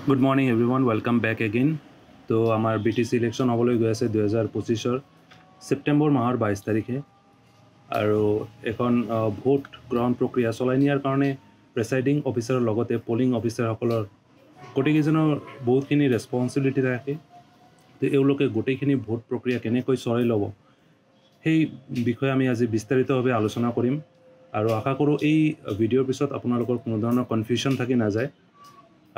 Good morning everyone, welcome back again. তো আমাৰ BTC election হ'বলৈ গৈ আছে 2025 ছেপ্টেম্বৰ মাহৰ 22 তাৰিখে আৰু এখন ভোট গ্ৰহণ প্ৰক্ৰিয়া চলাই নিয়াৰ কাৰণে প্ৰেসাইডিং অফিচাৰৰ লগতে পোলিং অফিচাৰসকলৰ গোটেইকেইজনৰ বহুতখিনি ৰেছপন্সিবিলিটি থাকে। তো এওঁলোকে গোটেইখিনি ভোট প্ৰক্ৰিয়া কেনেকৈ চলাই ল'ব সেই বিষয়ে আমি আজি বিস্তাৰিতভাৱে আলোচনা কৰিম আৰু আশা কৰোঁ এই ভিডিঅ'ৰ পিছত আপোনালোকৰ কোনো ধৰণৰ কনফিউজন থাকি নাযায়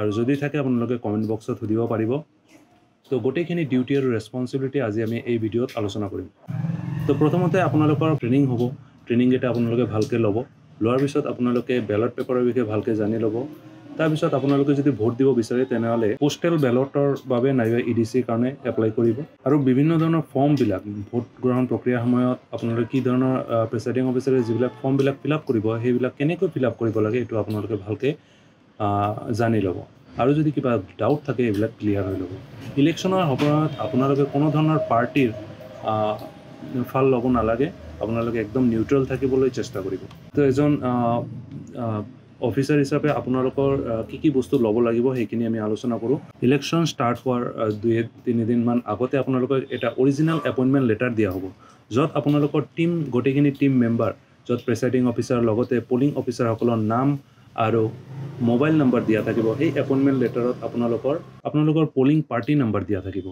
আৰু যদি থাকে আপোনালোকে কমেন্ট বক্সত সুধিব পাৰিব। তো গোটেইখিনি ডিউটি আৰু ৰেছপন্সিবিলিটি আজি আমি এই ভিডিঅ'ত আলোচনা কৰিম। তো প্ৰথমতে আপোনালোকৰ ট্ৰেইনিং হ'ব। ট্ৰেইনিং এটা আপোনালোকে ভালকৈ ল'ব। লোৱাৰ পিছত আপোনালোকে বেলট পেপাৰৰ বিষয়ে ভালকৈ জানি ল'ব। তাৰপিছত আপোনালোকে যদি ভোট দিব বিচাৰে তেনেহ'লে পোষ্টেল বেলটৰ বাবে নাইবা EDCৰ কাৰণে এপ্লাই কৰিব আৰু বিভিন্ন ধৰণৰ ফৰ্মবিলাক ভোট গ্ৰহণ প্ৰক্ৰিয়াৰ সময়ত আপোনালোকে কি ধৰণৰ প্ৰেসাইডিং অফিচাৰে যিবিলাক ফৰ্মবিলাক ফিল আপ কৰিব সেইবিলাক কেনেকৈ ফিল আপ কৰিব লাগে এইটো আপোনালোকে ভালকৈ জানি ল'ব আৰু যদি কিবা ডাউট থাকে এইবিলাক ক্লিয়াৰ হৈ ল'ব। ইলেকশ্যনৰ সময়ত আপোনালোকে কোনো ধৰণৰ পাৰ্টিৰ ফাল ল'ব নালাগে। আপোনালোকে একদম নিউট্ৰেল থাকিবলৈ চেষ্টা কৰিব। তো এজন অফিচাৰ হিচাপে আপোনালোকৰ কি বস্তু ল'ব লাগিব সেইখিনি আমি আলোচনা কৰোঁ। ইলেকশ্যন ষ্টাৰ্ট হোৱাৰ 2-3 দিনমান আগতে আপোনালোকক এটা অৰিজিনেল এপইণ্টমেণ্ট লেটাৰ দিয়া হ'ব, য'ত আপোনালোকৰ গোটেইখিনি টিম মেম্বাৰ, য'ত প্ৰেসাইডিং অফিচাৰৰ লগতে পোলিং অফিচাৰসকলৰ নাম আৰু মোবাইল নাম্বাৰ দিয়া থাকিব। এই এপইণ্টমেণ্ট লেটাৰত আপোনালোকৰ পোলিং পাৰ্টি নাম্বাৰ দিয়া থাকিব।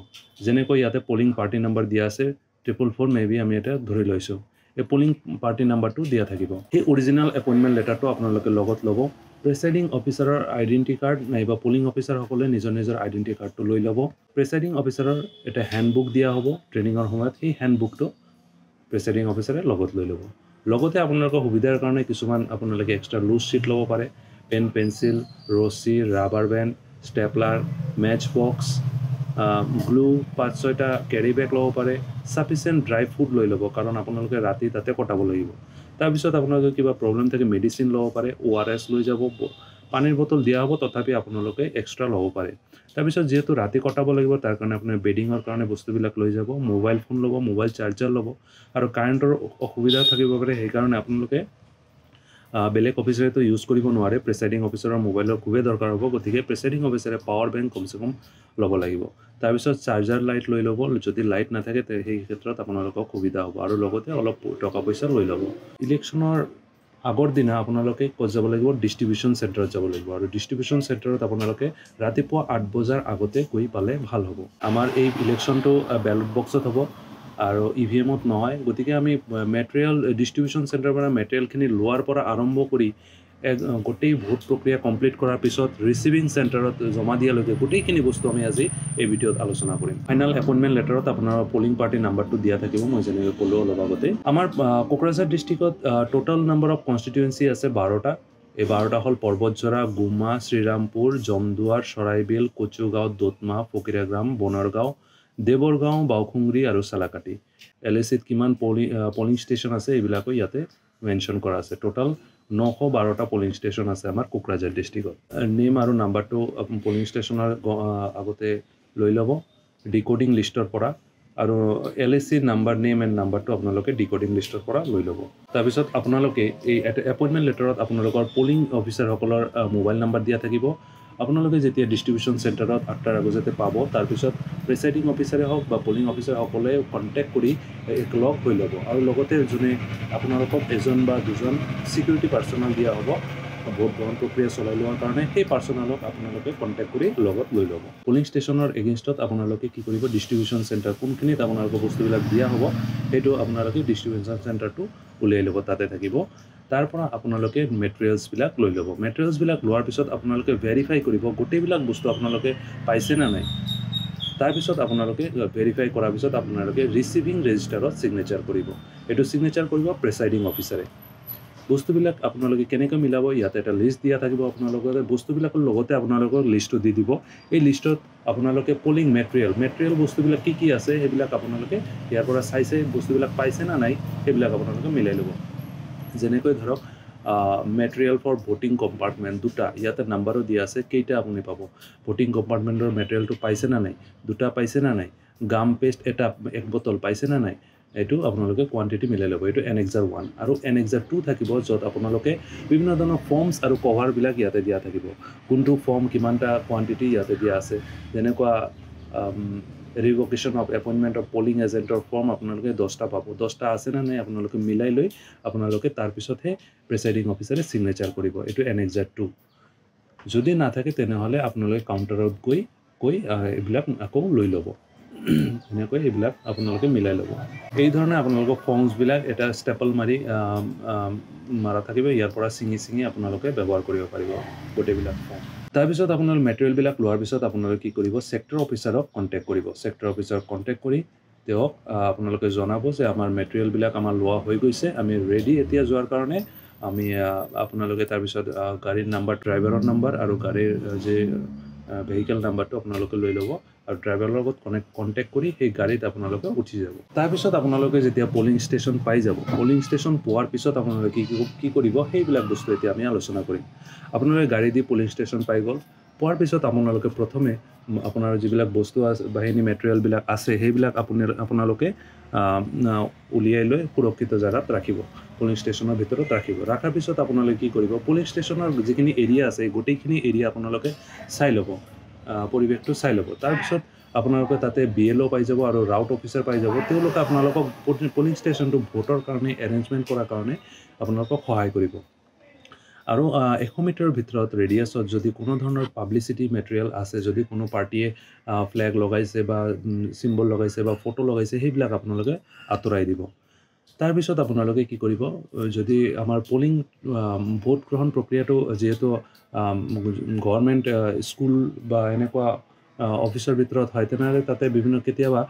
যেনেকৈ ইয়াতে পোলিং পাৰ্টি নাম্বাৰ দিয়া আছে 444 মেবি আমি এটা ধৰি লৈছোঁ। এই পোলিং পাৰ্টি নাম্বাৰটো দিয়া থাকিব। এই অৰিজিনেল এপইণ্টমেণ্ট লেটাৰটো আপোনালোকে লগত ল'ব। প্ৰেসাইডিং অফিচাৰৰ আইডেণ্টি কাৰ্ড নাইবা পোলিং অফিচাৰসকলে নিজৰ আইডেণ্টি কাৰ্ডটো লৈ ল'ব। প্ৰেসাইডিং অফিচাৰৰ এটা হেণ্ডবুক দিয়া হ'ব ট্ৰেইনিঙৰ সময়ত। সেই হেণ্ডবুকটো প্ৰেসাইডিং অফিচাৰে লগত লৈ ল'ব। লগতে আপোনালোকৰ সুবিধাৰ কাৰণে কিছুমান আপোনালোকে এক্সট্ৰা লুজ শ্বীট ল'ব পাৰে। পেন, পেঞ্চিল, ৰছী, rubber band, stapler, match box, glue, 5-6টা কেৰি বেগ ল'ব পাৰে। ছাফিচিয়েণ্ট ড্ৰাই ফ্ৰুট লৈ ল'ব, কাৰণ আপোনালোকে ৰাতি তাতে কটাব লাগিব। তাৰপিছত আপোনালোকে কিবা প্ৰব্লেম থাকে মেডিচিন ল'ব পাৰে। ORS লৈ যাব। পানীৰ বটল দিয়া হ'ব, তথাপি আপোনালোকে এক্সট্ৰা ল'ব পাৰে। তাৰপিছত যিহেতু ৰাতি কটাব লাগিব তাৰ কাৰণে আপোনাৰ বেডিঙৰ কাৰণে বস্তুবিলাক লৈ যাব। মোবাইল ফোন ল'ব, মোবাইল চাৰ্জাৰ ল'ব আৰু কাৰেণ্টৰ অসুবিধা থাকিব পাৰে, সেইকাৰণে আপোনালোকে বেলেগ অফিচাৰেতো ইউজ কৰিব নোৱাৰে। প্ৰেসাইডিং অফিচাৰৰ মোবাইলৰ খুবেই দৰকাৰ হ'ব, গতিকে প্ৰেসাইডিং অফিচাৰে পাৱাৰ বেংক কমচে কম ল'ব লাগিব। তাৰপিছত চাৰ্জাৰ লাইট লৈ ল'ব। যদি লাইট নাথাকে সেই ক্ষেত্ৰত আপোনালোকক সুবিধা হ'ব আৰু লগতে অলপ টকা পইচা লৈ ল'ব। ইলেকশ্যনৰ আগৰ দিনা আপোনালোকে ক'ত যাব লাগিব? ডিষ্ট্ৰিবিউশ্যন চেণ্টাৰত যাব লাগিব আৰু ডিষ্ট্ৰিবিউশ্যন চেণ্টাৰত আপোনালোকে ৰাতিপুৱা 8 বজাৰ আগতে গৈ পালে ভাল হ'ব। আমাৰ এই ইলেকশ্যনটো বেলট বক্সত হ'ব আৰু EVMত নহয়, গতিকে আমি মেটেৰিয়েল ডিষ্ট্ৰিবিউশ্যন চেণ্টাৰৰ পৰা মেটেৰিয়েলখিনি লোৱাৰ পৰা আৰম্ভ কৰি গোটেই ভোট প্ৰক্ৰিয়া কমপ্লিট কৰাৰ পিছত ৰিচিভিং চেণ্টাৰত জমা দিয়ালৈকে গোটেইখিনি বস্তু আমি আজি এই ভিডিঅ'ত আলোচনা কৰিম। ফাইনেল এপইণ্টমেণ্ট লেটাৰত আপোনাৰ পোলিং পাৰ্টি নাম্বাৰটো দিয়া থাকিব, মই যেনেকৈ ক'লোঁ অলপ আগতে। আমাৰ কোকৰাঝাৰ ডিষ্ট্ৰিক্টত টোটেল নাম্বাৰ অফ কনষ্টিটুৱেঞ্চি আছে 12টা। এই 12টা হ'ল পৰ্বতঝৰা, গুমা, শ্ৰীৰামপুৰ, জমদুৱাৰ, চৰাইবিল, কচুগাঁও, দোতমা, ফকিৰাগ্ৰাম, বনৰগাঁও, দেৱৰগাঁও, বাউখুংৰি আৰু চালাকাটি। LACত কিমান পলিং ষ্টেচন আছে এইবিলাকো ইয়াতে মেনশ্যন কৰা আছে। টোটেল 912টা পলিং ষ্টেচন আছে আমাৰ কোকৰাঝাৰ ডিষ্ট্ৰিক্টত। নেম আৰু নাম্বাৰটো পলিং ষ্টেচনৰ আগতে লৈ ল'ব ডিকোডিং লিষ্টৰ পৰা, আৰু LAC নাম্বাৰ, নেম এণ্ড নাম্বাৰটো আপোনালোকে ডিকোডিং লিষ্টৰ পৰা লৈ ল'ব। তাৰপিছত আপোনালোকে এই এপইণ্টমেণ্ট লেটাৰত আপোনালোকৰ পোলিং অফিচাৰসকলৰ মোবাইল নাম্বাৰ দিয়া থাকিব। আপোনালোকে যেতিয়া ডিষ্ট্ৰিবিউশ্যন চেণ্টাৰত 8টাৰ আগতে পাব, তাৰপিছত প্ৰেসাইডিং অফিচাৰে হওক বা পোলিং অফিচাৰসকলে কণ্টেক্ট কৰি লগ হৈ ল'ব আৰু লগতে যোনে আপোনালোকক এজন বা দুজন ছিকিউৰিটি পাৰ্চনেল দিয়া হ'ব ভোট গ্ৰহণ প্ৰক্ৰিয়া চলাই লোৱাৰ কাৰণে। সেই পাৰ্চনেলক আপোনালোকে কণ্টেক্ট কৰি লগত লৈ ল'ব। পোলিং ষ্টেচনৰ এগেইনষ্টত আপোনালোকে কি কৰিব? ডিষ্ট্ৰিবিউশ্যন চেণ্টাৰ কোনখিনিত আপোনালোকৰ বস্তুবিলাক দিয়া হ'ব সেইটো আপোনালোকে ডিষ্ট্ৰিবিউশ্যন চেণ্টাৰটো উলিয়াই ল'ব, তাতে থাকিব। তাৰ পৰা আপোনালোকে মেটেৰিয়েলছবিলাক লৈ ল'ব। মেটেৰিয়েলছবিলাক লোৱাৰ পিছত আপোনালোকে ভেৰিফাই কৰিব গোটেইবিলাক বস্তু আপোনালোকে পাইছে নে নাই। তাৰপিছত আপোনালোকে ভেৰিফাই কৰাৰ পিছত আপোনালোকে ৰিচিভিং ৰেজিষ্টাৰত ছিগনেচাৰ কৰিব। এইটো ছিগনেচাৰ কৰিব প্ৰেসাইডিং অফিচাৰে। বস্তুবিলাক আপোনালোকে কেনেকৈ মিলাব? ইয়াতে এটা লিষ্ট দিয়া থাকিব। আপোনালোকে বস্তুবিলাকৰ লগতে আপোনালোকৰ লিষ্টটো দি দিব। এই লিষ্টত আপোনালোকে পোলিং মেটেৰিয়েল বস্তুবিলাক কি আছে সেইবিলাক আপোনালোকে ইয়াৰ পৰা চাইছে বস্তুবিলাক পাইছে না নাই সেইবিলাক আপোনালোকে মিলাই ল'ব। যেনেকৈ ধৰক মেটেৰিয়েল ফৰ ভোটিং কম্পাৰ্টমেণ্ট 2টা, ইয়াতে নাম্বাৰো দিয়া আছে কেইটা আপুনি পাব। ভোটিং কম্পাৰ্টমেণ্টৰ মেটেৰিয়েলটো পাইছে না নাই? 2টা পাইছে না নাই? গাম পেষ্ট 1 বটল পাইছে না নাই? এইটো আপোনালোকে কোৱান্টিটি মিলাই ল'ব এইটো Annexure 1 আৰু Annexure 2 থাকিব য'ত আপোনালোকে বিভিন্ন ধৰণৰ ফৰ্মছ আৰু কভাৰবিলাক ইয়াতে দিয়া থাকিব কোনটো ফৰ্ম কিমানটা কোৱান্টিটি ইয়াতে দিয়া আছে যেনেকুৱা revocation of appointment of polling এজেণ্টৰ ফৰ্ম আপোনালোকে 10টা পাব 10টা আছে না নাই আপোনালোকে মিলাই লৈ আপোনালোকে তাৰপিছতহে প্ৰেচাইডিং অফিচাৰে ছিগনেচাৰ কৰিব এইটো Annexure 2 যদি নাথাকে তেনেহ'লে আপোনালোকে কাউণ্টাৰত গৈ এইবিলাক আকৌ লৈ ল'ব এনেকৈ এইবিলাক আপোনালোকে মিলাই ল'ব এই ধৰণে আপোনালোকৰ ফৰ্মছবিলাক এটা ষ্টেপল মাৰি মাৰা থাকিব ইয়াৰ পৰা ছিঙি আপোনালোকে ব্যৱহাৰ কৰিব পাৰিব গোটেইবিলাক ফৰ্ম তাৰপিছত আপোনালোকে মেটেৰিয়েলবিলাক লোৱাৰ পিছত আপোনালোকে কি কৰিব ছেক্টৰ অফিচাৰক কণ্টেক্ট কৰিব ছেক্টৰ অফিচাৰক কণ্টেক্ট কৰি তেওঁক আপোনালোকে জনাব যে আমাৰ মেটেৰিয়েলবিলাক আমাৰ লোৱা হৈ গৈছে আমি ৰেডি এতিয়া যোৱাৰ কাৰণে আমি আপোনালোকে তাৰপিছত গাড়ীৰ নাম্বাৰ ড্ৰাইভাৰৰ নাম্বাৰ আৰু গাড়ীৰ যে ভেহিকেল নাম্বাৰটো আপোনালোকে লৈ ল'ব আৰু ড্ৰাইভাৰৰ লগত কণ্টেক্ট কৰি সেই গাড়ীত আপোনালোকে উঠি যাব তাৰপিছত আপোনালোকে যেতিয়া পলিং ষ্টেচন পাই যাব পলিং ষ্টেচন পোৱাৰ পিছত আপোনালোকে কি কৰিব সেইবিলাক বস্তু এতিয়া আমি আলোচনা কৰিম আপোনালোকে গাড়ী দি পলিং ষ্টেচন পাই গ'ল পোৱাৰ পিছত আপোনালোকে প্ৰথমে আপোনাৰ যিবিলাক বস্তু আছে বাহিনী মেটেৰিয়েলবিলাক আছে সেইবিলাক আপোনালোকে উলিয়াই লৈ সুৰক্ষিত জেগাত ৰাখিব পলিং ষ্টেচনৰ ভিতৰত ৰাখিব ৰাখাৰ পিছত আপোনালোকে কি কৰিব পলিং ষ্টেচনৰ যিখিনি এৰিয়া আছে গোটেইখিনি এৰিয়া আপোনালোকে চাই ল'ব পৰিৱেশটো চাই ল'ব তাৰপিছত আপোনালোকে তাতে BLO পাই যাব আৰু ৰাউট অফিচাৰ পাই যাব তেওঁলোকে আপোনালোকক পলিং ষ্টেচনটো ভোটৰ কাৰণে এৰেঞ্জমেণ্ট কৰাৰ কাৰণে আপোনালোকক সহায় কৰিব আৰু 100 মিটাৰৰ ভিতৰত ৰেডিয়াছত যদি কোনো ধৰণৰ পাব্লিচিটি মেটেৰিয়েল আছে যদি কোনো পাৰ্টিয়ে ফ্লেগ লগাইছে বা চিম্বল লগাইছে বা ফটো লগাইছে সেইবিলাক আপোনালোকে আঁতৰাই দিব তাৰপিছত আপোনালোকে কি কৰিব যদি আমাৰ পলিং ভোট গ্ৰহণ প্ৰক্ৰিয়াটো যিহেতু গভৰ্ণমেণ্ট স্কুল বা এনেকুৱা অফিচৰ ভিতৰত হয় তেনেহ'লে তাতে বিভিন্ন কেতিয়াবা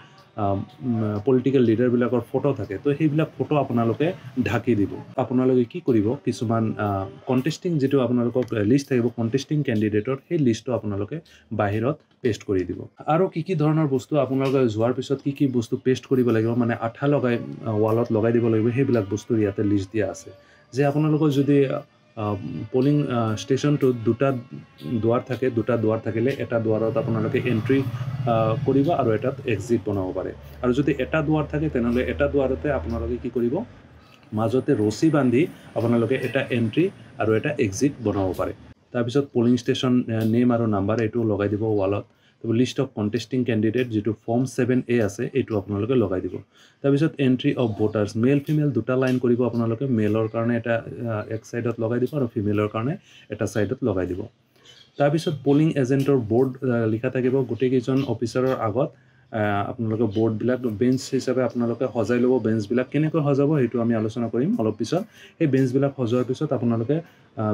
পলিটিকেল লিডাৰবিলাকৰ ফটো থাকে তো সেইবিলাক ফটো আপোনালোকে ঢাকি দিব আপোনালোকে কি কৰিব কিছুমান কণ্টেষ্টিং যিটো আপোনালোকক লিষ্ট থাকিব কণ্টেষ্টিং কেণ্ডিডেটৰ সেই লিষ্টটো আপোনালোকে বাহিৰত পেষ্ট কৰি দিব আৰু কি ধৰণৰ বস্তু আপোনালোকে যোৱাৰ পিছত কি বস্তু পেষ্ট কৰিব লাগিব মানে আঠা লগাই ৱালত লগাই দিব লাগিব সেইবিলাক বস্তুৰ ইয়াতে লিষ্ট দিয়া আছে যে আপোনালোকৰ যদি পলিং ষ্টেচনটোত দুটা দুৱাৰ থাকিলে এটা দুৱাৰত আপোনালোকে এণ্ট্ৰি কৰিব আৰু এটাত এক্সিট বনাব পাৰে আৰু যদি এটা দুৱাৰ থাকে তেনেহ'লে এটা দুৱাৰতে আপোনালোকে কি কৰিব মাজতে ৰছী বান্ধি আপোনালোকে এটা এণ্ট্ৰি আৰু এটা এক্সিট বনাব পাৰে তাৰপিছত পলিং ষ্টেচন নেম আৰু নাম্বাৰ এইটো লগাই দিব ৱালত লিষ্ট অফ কণ্টেষ্টিং কেণ্ডিডেট যিটো ফৰ্ম 7A আছে এইটো আপোনালোকে লগাই দিব তাৰপিছত entry of voters male female দুটা লাইন কৰিব আপোনালোকে মেলৰ কাৰণে এটা এক সাইডত লগাই দিব আৰু ফিমেলৰ কাৰণে এটা সাইডত লগাই দিব তাৰপিছত পলিং এজেণ্টৰ বৰ্ড লিখা থাকিব গোটেইকেইজন অফিচাৰৰ আগত আপোনালোকে বৰ্ডবিলাক বেঞ্চ হিচাপে আপোনালোকে সজাই ল'ব বেঞ্চবিলাক কেনেকৈ সজাব সেইটো আমি আলোচনা কৰিম অলপ পিছত সেই বেঞ্চবিলাক সজোৱাৰ পিছত আপোনালোকে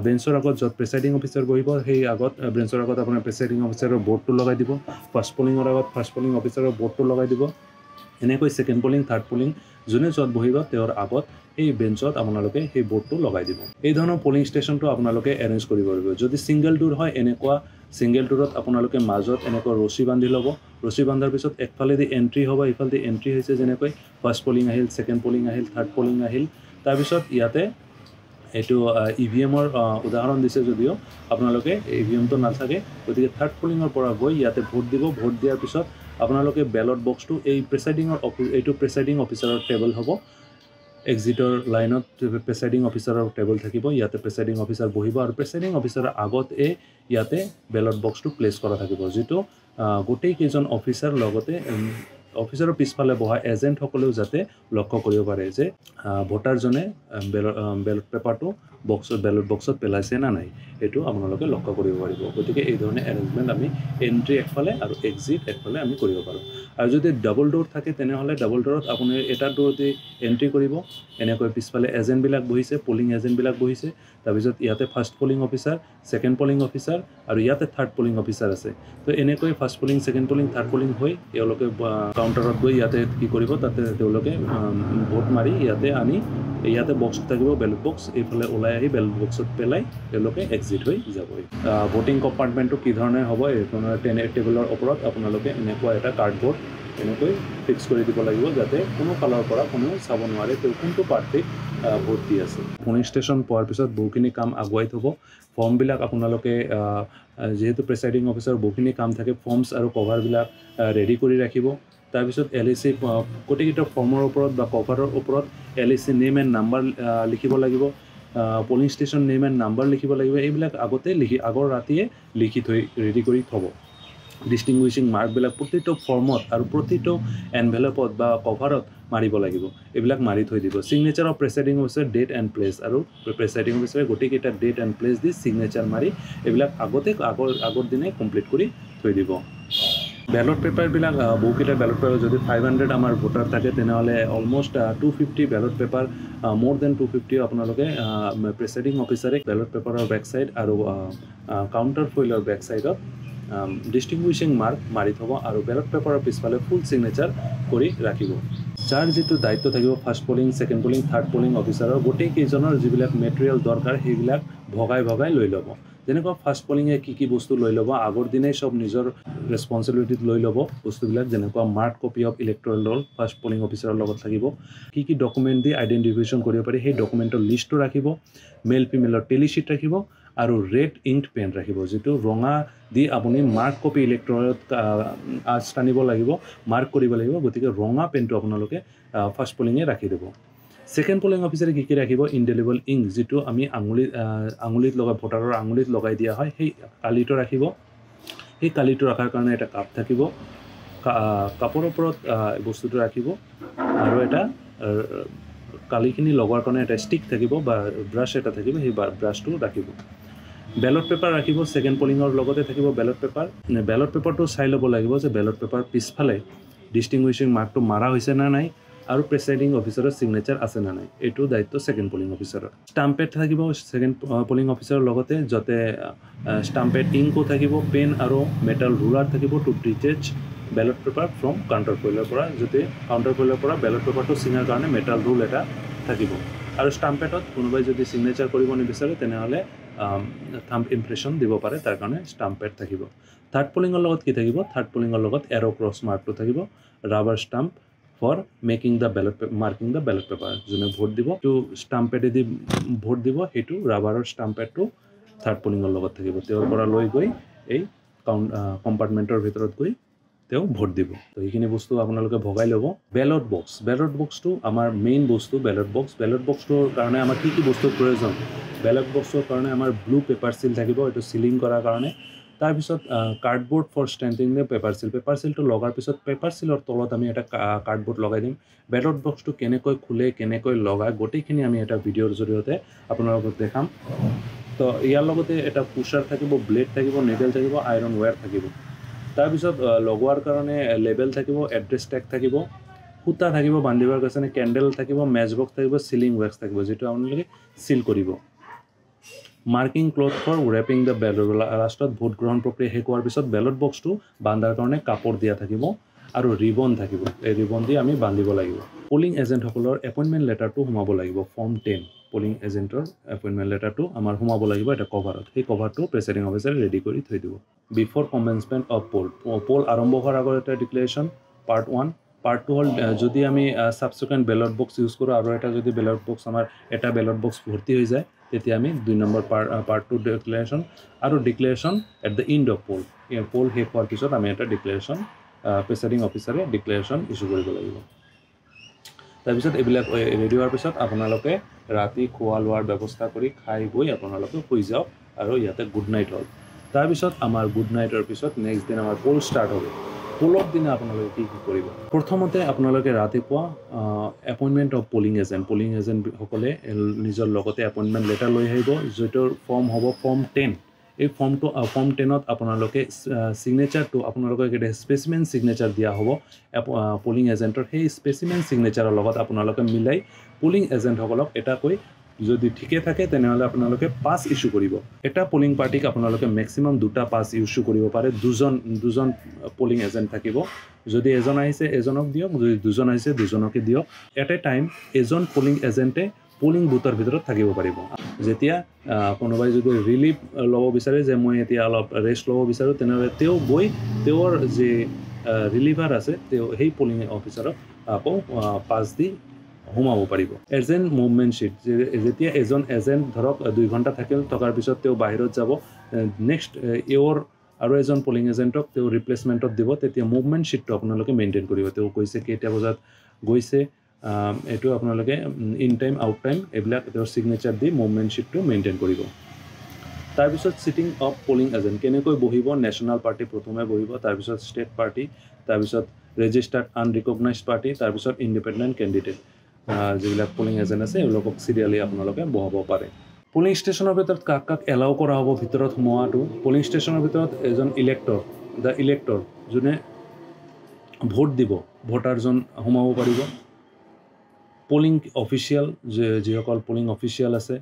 বেঞ্চৰ আগত য'ত প্ৰেচাইডিং অফিচাৰ বহিব সেই আগত বেঞ্চৰ আগত আপোনাৰ প্ৰেচাইডিং অফিচাৰৰ বৰ্ডটো লগাই দিব ফাৰ্ষ্ট পলিঙৰ আগত ফাৰ্ষ্ট পলিং অফিচাৰৰ বৰ্ডটো লগাই দিব এনেকৈ ছেকেণ্ড পলিং থাৰ্ড পলিং যোনে য'ত বহিব তেওঁৰ আগত এই বেঞ্চত আপোনালোকে সেই বৰ্ডটো লগাই দিব এই ধৰণৰ পলিং ষ্টেচনটো আপোনালোকে এৰেঞ্জ কৰিব লাগিব যদি ছিংগল ডোৰ হয় এনেকুৱা ছিংগল ডোৰত আপোনালোকে মাজত এনেকুৱা ৰছী বান্ধি ল'ব ৰছী বান্ধাৰ পিছত একফালেদি এণ্ট্ৰি হ'ব ইফালেদি এণ্ট্ৰি হৈছে যেনেকৈ ফাৰ্ষ্ট পলিং আহিল ছেকেণ্ড পলিং আহিল থাৰ্ড পলিং আহিল তাৰপিছত ইয়াতে এইটো EVMৰ উদাহৰণ দিছে যদিও আপোনালোকে EVMটো নাথাকে গতিকে থাৰ্ড পলিঙৰ পৰা গৈ ইয়াতে ভোট দিব ভোট দিয়াৰ পিছত আপোনালোকে বেলট বক্সটো এই প্ৰেচাইডিং অফিচাৰৰ টেবল হ'ব এক্সিটৰ লাইনত প্ৰেচাইডিং অফিচাৰৰ টেবল থাকিব ইয়াতে প্ৰেচাইডিং অফিচাৰ বহিব আৰু প্ৰেচাইডিং অফিচাৰৰ আগত ইয়াতে বেলট বক্সটো প্লেচ কৰা থাকিব যিটো গোটেই কেইজন অফিচাৰ লগতে অফিচাৰৰ পিছফালে বহা এজেণ্টসকলেও যাতে লক্ষ্য কৰিব পাৰে যে ভোটাৰজনে বেলট পেপাৰটো বেলট বক্সত পেলাইছে না নাই এইটো আপোনালোকে লক্ষ্য কৰিব পাৰিব গতিকে এই ধৰণে এৰেঞ্জমেণ্ট আমি এণ্ট্ৰি একফালে আৰু এক্সিট একফালে আমি কৰিব পাৰোঁ আৰু যদি ডাবল ডোৰ থাকে তেনেহ'লে ডাবল ডোৰত আপুনি এটা ডোৰতে এণ্ট্ৰি কৰিব এনেকৈ পিছফালে এজেণ্টবিলাক বহিছে পলিং এজেণ্টবিলাক বহিছে তাৰপিছত ইয়াতে first polling officer second polling officer আৰু ইয়াতে থাৰ্ড পলিং অফিচাৰ আছে তো এনেকৈ first polling second polling third polling হৈ তেওঁলোকে কাউণ্টাৰত গৈ ইয়াতে কি কৰিব তাতে তেওঁলোকে ভোট মাৰি ইয়াতে আনি ইয়াতে বক্স থাকিব বেলট বক্স এইফালে ওলাই আহি বেলট বক্সত পেলাই তেওঁলোকে এক্সিট হৈ যাবই ভোটিং কম্পাৰ্টমেণ্টটো কি ধৰণে হ'ব এইধৰণৰ টেবুলৰ ওপৰত আপোনালোকে এনেকুৱা এটা কাৰ্ডবৰ্ড এনেকৈ ফিক্স কৰি দিব লাগিব যাতে কোনো ফালৰ পৰা কোনেও চাব নোৱাৰে তেওঁ কোনটো পাৰ্টিক ভোট দি আছে পলিং ষ্টেচন পোৱাৰ পিছত বহুখিনি কাম আগুৱাই থ'ব ফৰ্মবিলাক আপোনালোকে যিহেতু প্ৰেচাইডিং অফিচাৰ বহুখিনি কাম থাকে ফৰ্মছ আৰু কভাৰবিলাক ৰেডি কৰি ৰাখিব তাৰপিছত LAC গোটেইকেইটা ফৰ্মৰ ওপৰত বা কভাৰৰ ওপৰত LAC নেম এণ্ড নাম্বাৰ লিখিব লাগিব, polling station name and number লিখিব লাগিব। এইবিলাক আগৰ ৰাতিয়ে লিখি থৈ ৰেডি কৰি থ'ব। ডিষ্টিংগুইছিং মাৰ্কবিলাক প্ৰতিটো ফৰ্মত আৰু প্ৰতিটো এনভেলপত বা কভাৰত মাৰিব লাগিব, এইবিলাক মাৰি থৈ দিব। Signature of presiding officer date and place, আৰু প্ৰেচাইডিং অফিচাৰে গোটেইকেইটা ডেট এণ্ড প্লেচ দি ছিগনেচাৰ মাৰি এইবিলাক আগৰ দিনে কমপ্লিট কৰি থৈ দিব। বেলট পেপাৰবিলাক বহুকেইটা বেলট পেপাৰ যদি 500 আমাৰ ভোটাৰ থাকে তেনেহ'লে অলমষ্ট 250 বেলট পেপাৰ, মোৰ দেন 250 আপোনালোকে প্ৰেচাইডিং অফিচাৰে বেলট পেপাৰৰ বেক চাইড আৰু কাউণ্টাৰ ফইলৰ বেক চাইডত ডিষ্টিংগুইছিং মাৰ্ক মাৰি থ'ব আৰু বেলট পেপাৰৰ পিছফালে ফুল ছিগনেচাৰ কৰি ৰাখিব। যাৰ যিটো দায়িত্ব থাকিব first polling, second polling, third polling অফিচাৰৰ গোটেইকেইজনৰ যিবিলাক মেটেৰিয়েল দৰকাৰ সেইবিলাক ভগাই লৈ ল'ব। যেনেকুৱা ফাৰ্ষ্ট পলিঙে কি বস্তু লৈ ল'ব, আগৰ দিনেই চব নিজৰ ৰেছপনচিবিলিটিত লৈ ল'ব বস্তুবিলাক, যেনেকুৱা mark copy of electoral roll first polling অফিচাৰৰ লগত থাকিব, কি ডকুমেণ্ট দি আইডেণ্টিফিকেশ্যন কৰিব পাৰি সেই ডকুমেণ্টৰ লিষ্টটো ৰাখিব, মেল ফিমেলৰ টেলিশ্বীট ৰাখিব আৰু ৰেড ইংক পেন ৰাখিব, যিটো ৰঙা দি আপুনি মাৰ্ক কপি ইলেক্ট্ৰলত আঁচ টানিব লাগিব, মাৰ্ক কৰিব লাগিব। গতিকে ৰঙা পেনটো আপোনালোকে ফাৰ্ষ্ট পলিঙে ৰাখি দিব। ছেকেণ্ড পলিং অফিচাৰে কি ৰাখিব, ইনডেলিবল ইংক, যিটো আমি আঙুলিত লগাই ভোটাৰৰ আঙুলিত লগাই দিয়া হয়, সেই কালিটো ৰাখিব। সেই কালিটো ৰখাৰ কাৰণে এটা কাপ থাকিব, কাপৰ ওপৰত বস্তুটো ৰাখিব আৰু এটা কালিখিনি লগোৱাৰ কাৰণে এটা ষ্টিক থাকিব বা ব্ৰাছ এটা থাকিব, সেই ব্ৰাছটো ৰাখিব। বেলট পেপাৰ ৰাখিব, ছেকেণ্ড পলিঙৰ লগতে থাকিব বেলট পেপাৰ। বেলট পেপাৰটো চাই ল'ব লাগিব যে বেলট পেপাৰ পিছফালে ডিষ্টিংগুইছিং মাৰ্কটো মাৰা হৈছে নে নাই আৰু প্ৰেচাইডিং অফিচাৰৰ ছিগনেচাৰ আছে নে নাই, এইটো দায়িত্ব ছেকেণ্ড পলিং অফিচাৰৰ। ষ্টাম্পেড থাকিব ছেকেণ্ড পলিং অফিচাৰৰ লগতে, যাতে ষ্টাম্পেড ইংকো থাকিব, পেন আৰু মেটেল ৰুলাৰ থাকিব to detach ballot paper from counter ফইলৰ পৰা, যাতে কাউণ্টাৰ ফইলৰ পৰা বেলট পেপাৰটো ছিঙাৰ কাৰণে মেটেল ৰুল এটা থাকিব। আৰু ষ্টাম্পেডত কোনোবাই যদি ছিগনেচাৰ কৰিব নিবিচাৰে তেনেহ'লে থাম্ব ইমপ্ৰেশ্যন দিব পাৰে, তাৰ কাৰণে ষ্টাম্পেড থাকিব। থাৰ্ড পলিঙৰ লগত কি থাকিব, থাৰ্ড পলিঙৰ লগত এৰ' ক্ৰছ মাৰ্কটো থাকিব, rubber stamp for marking the ballot paper. যোনে ভোট দিব সেইটো ষ্টাম্পেডেদি ভোট দিব, সেইটো ৰাবাৰৰ ষ্টাম্পেডটো থাৰ্ড পলিঙৰ লগত থাকিব। তেওঁৰ পৰা লৈ গৈ এই কম্পাৰ্টমেণ্টৰ ভিতৰত গৈ তেওঁ ভোট দিব। তো সেইখিনি বস্তু আপোনালোকে ভগাই ল'ব। বেলট বক্সটো আমাৰ মেইন বস্তু। বেলট বক্সটোৰ কাৰণে আমাৰ কি বস্তুৰ প্ৰয়োজন, বেলট বক্সৰ কাৰণে আমাৰ ব্লু পেপাৰ চিল থাকিব, এইটো চিলিং কৰাৰ কাৰণে। তাৰপিছত cardboard for stamping the paper চিলটো লগাৰ পিছত পেপাৰ চিলৰ তলত আমি এটা কাৰ্ডবৰ্ড লগাই দিম। বেলট বক্সটো কেনেকৈ খোলে, কেনেকৈ লগায়, গোটেইখিনি আমি এটা ভিডিঅ'ৰ জৰিয়তে আপোনালোকক দেখাম। তো ইয়াৰ লগতে এটা পুচাৰ থাকিব, ব্লেড থাকিব, নেডেল থাকিব, আইৰণ ৱেৰ থাকিব। তাৰপিছত লগোৱাৰ কাৰণে লেবেল থাকিব, এড্ৰেছ টেগ থাকিব, সূতা থাকিব বান্ধিবৰ কাৰণে, কেণ্ডেল থাকিব, মেচ বক্স থাকিব, চিলিং ৱেক্স থাকিব, যিটো আপোনালোকে চিল কৰিব। Marking cloth for wrapping the ballot, লাষ্টত ভোট গ্ৰহণ প্ৰক্ৰিয়া শেষ হোৱাৰ পিছত বেলট বক্সটো বান্ধাৰ কাৰণে কাপোৰ দিয়া থাকিব আৰু ৰিবন থাকিব, এই ৰিবন দি আমি বান্ধিব লাগিব। পলিং এজেণ্টসকলৰ এপইণ্টমেণ্ট লেটাৰটো সোমাব লাগিব, ফৰ্ম 10 পলিং এজেণ্টৰ এপইণ্টমেণ্ট লেটাৰটো আমাৰ সোমাব লাগিব এটা কভাৰত। সেই কভাৰটো প্ৰেচাইডিং অফিচাৰে ৰেডি কৰি থৈ দিব। বিফৰ কমেন্সমেণ্ট অফ পোল আৰম্ভ হোৱাৰ আগত এটা ডিক্লেৰেশ্যন, পাৰ্ট 1। পাৰ্ট 2 হ'ল যদি আমি ছাবচিকুৱেণ্ট বেলট বক্স ইউজ কৰোঁ আৰু এটা যদি বেলট বক্স আমাৰ এটা বেলট বক্স ভৰ্তি হৈ যায়, তেতিয়া আমি 2 নম্বৰ পাৰ্ট 2 ডিক্লেৰেশ্যন, আৰু declaration at the end of poll শেষ হোৱাৰ পিছত আমি এটা ডিক্লেৰেশ্যন প্ৰেচাইডিং অফিচাৰে ডিক্লেৰেশ্যন ইছ্যু কৰিব লাগিব। তাৰপিছত এইবিলাক ৰেডি হোৱাৰ পিছত আপোনালোকে ৰাতি খোৱা লোৱাৰ ব্যৱস্থা কৰি খাই বৈ আপোনালোকে শুই যাওক, আৰু ইয়াতে গুড নাইট হ'ল। তাৰপিছত আমাৰ গুড নাইটৰ পিছত নেক্সট দিন আমাৰ পোল ষ্টাৰ্ট হ'ব। পোলৰ দিনা আপোনালোকে কি কৰিব, প্ৰথমতে আপোনালোকে ৰাতিপুৱা এপইণ্টমেণ্ট অফ পলিং এজেণ্টসকলে নিজৰ লগতে এপইণ্টমেণ্ট লেটাৰ লৈ আহিব, যিটোৰ ফৰ্ম হ'ব ফৰ্ম 10। এই ফৰ্ম 10ত আপোনালোকে ছিগনেচাৰটো আপোনালোকে স্পেচিমেন ছিগনেচাৰ দিয়া হ'ব পলিং এজেণ্টৰ। সেই স্পেচিমেন ছিগনেচাৰৰ লগত আপোনালোকে মিলাই পলিং এজেণ্টসকলক এটাকৈ, যদি ঠিকে থাকে তেনেহ'লে আপোনালোকে পাছ ইছ্যু কৰিব। এটা পলিং পাৰ্টিক আপোনালোকে মেক্সিমাম 2টা পাছ ইছ্যু কৰিব পাৰে। দুজন পলিং এজেণ্ট থাকিব, যদি এজন আহিছে এজনক দিয়ক, যদি 2জন আহিছে 2জনকে দিয়ক। এট এ টাইম এজন পলিং এজেণ্টে পলিং বুথৰ ভিতৰত থাকিব পাৰিব। যেতিয়া কোনোবাই যদি ৰিলিফ ল'ব বিচাৰে যে মই এতিয়া অলপ ৰেষ্ট ল'ব বিচাৰোঁ, তেনেহ'লে তেওঁ গৈ তেওঁৰ যি ৰিলিভাৰ আছে তেওঁ সেই পলিং অফিচাৰক আকৌ পাছ দি সোমাব পাৰিব। এজেণ্ট মুভমেণ্ট শ্বীট, যেতিয়া এজন এজেণ্ট ধৰক 2 ঘণ্টা থকাৰ পিছত তেওঁ বাহিৰত যাব, নেক্সট এওঁৰ আৰু এজন পলিং এজেণ্টক তেওঁ ৰিপ্লেচমেণ্টত দিব তেতিয়া মুভমেণ্ট শ্বীটটো আপোনালোকে মেইনটেইন কৰিব তেওঁ কৈছে কেইটা বজাত গৈছে এইটো আপোনালোকে ইন টাইম আউট টাইম এইবিলাক তেওঁৰ ছিগনেচাৰ দি মুভমেণ্ট শ্বীটটো মেইনটেইন কৰিব তাৰপিছত সিটিং অফ পলিং এজেণ্ট কেনেকৈ বহিব নেশ্যনেল পাৰ্টি প্ৰথমে বহিব তাৰপিছত ষ্টেট পাৰ্টি তাৰপিছত ৰেজিষ্টাৰ্ড আনৰিকগনাইজড পাৰ্টি তাৰপিছত ইণ্ডিপেণ্ডেণ্ট কেণ্ডিডেট যিবিলাক পলিং এজেণ্ট আছে এইবিলাকক চিৰিয়েলি আপোনালোকে বহাব পাৰে পলিং ষ্টেচনৰ ভিতৰত কাক কাক এলাউ কৰা হ'ব ভিতৰত সোমোৱাটো পলিং ষ্টেচনৰ ভিতৰত এজন ইলেক্টৰ যোনে ভোট দিব ভোটাৰজন সোমাব পাৰিব পলিং অফিচিয়েল যিসকল পলিং অফিচিয়েল আছে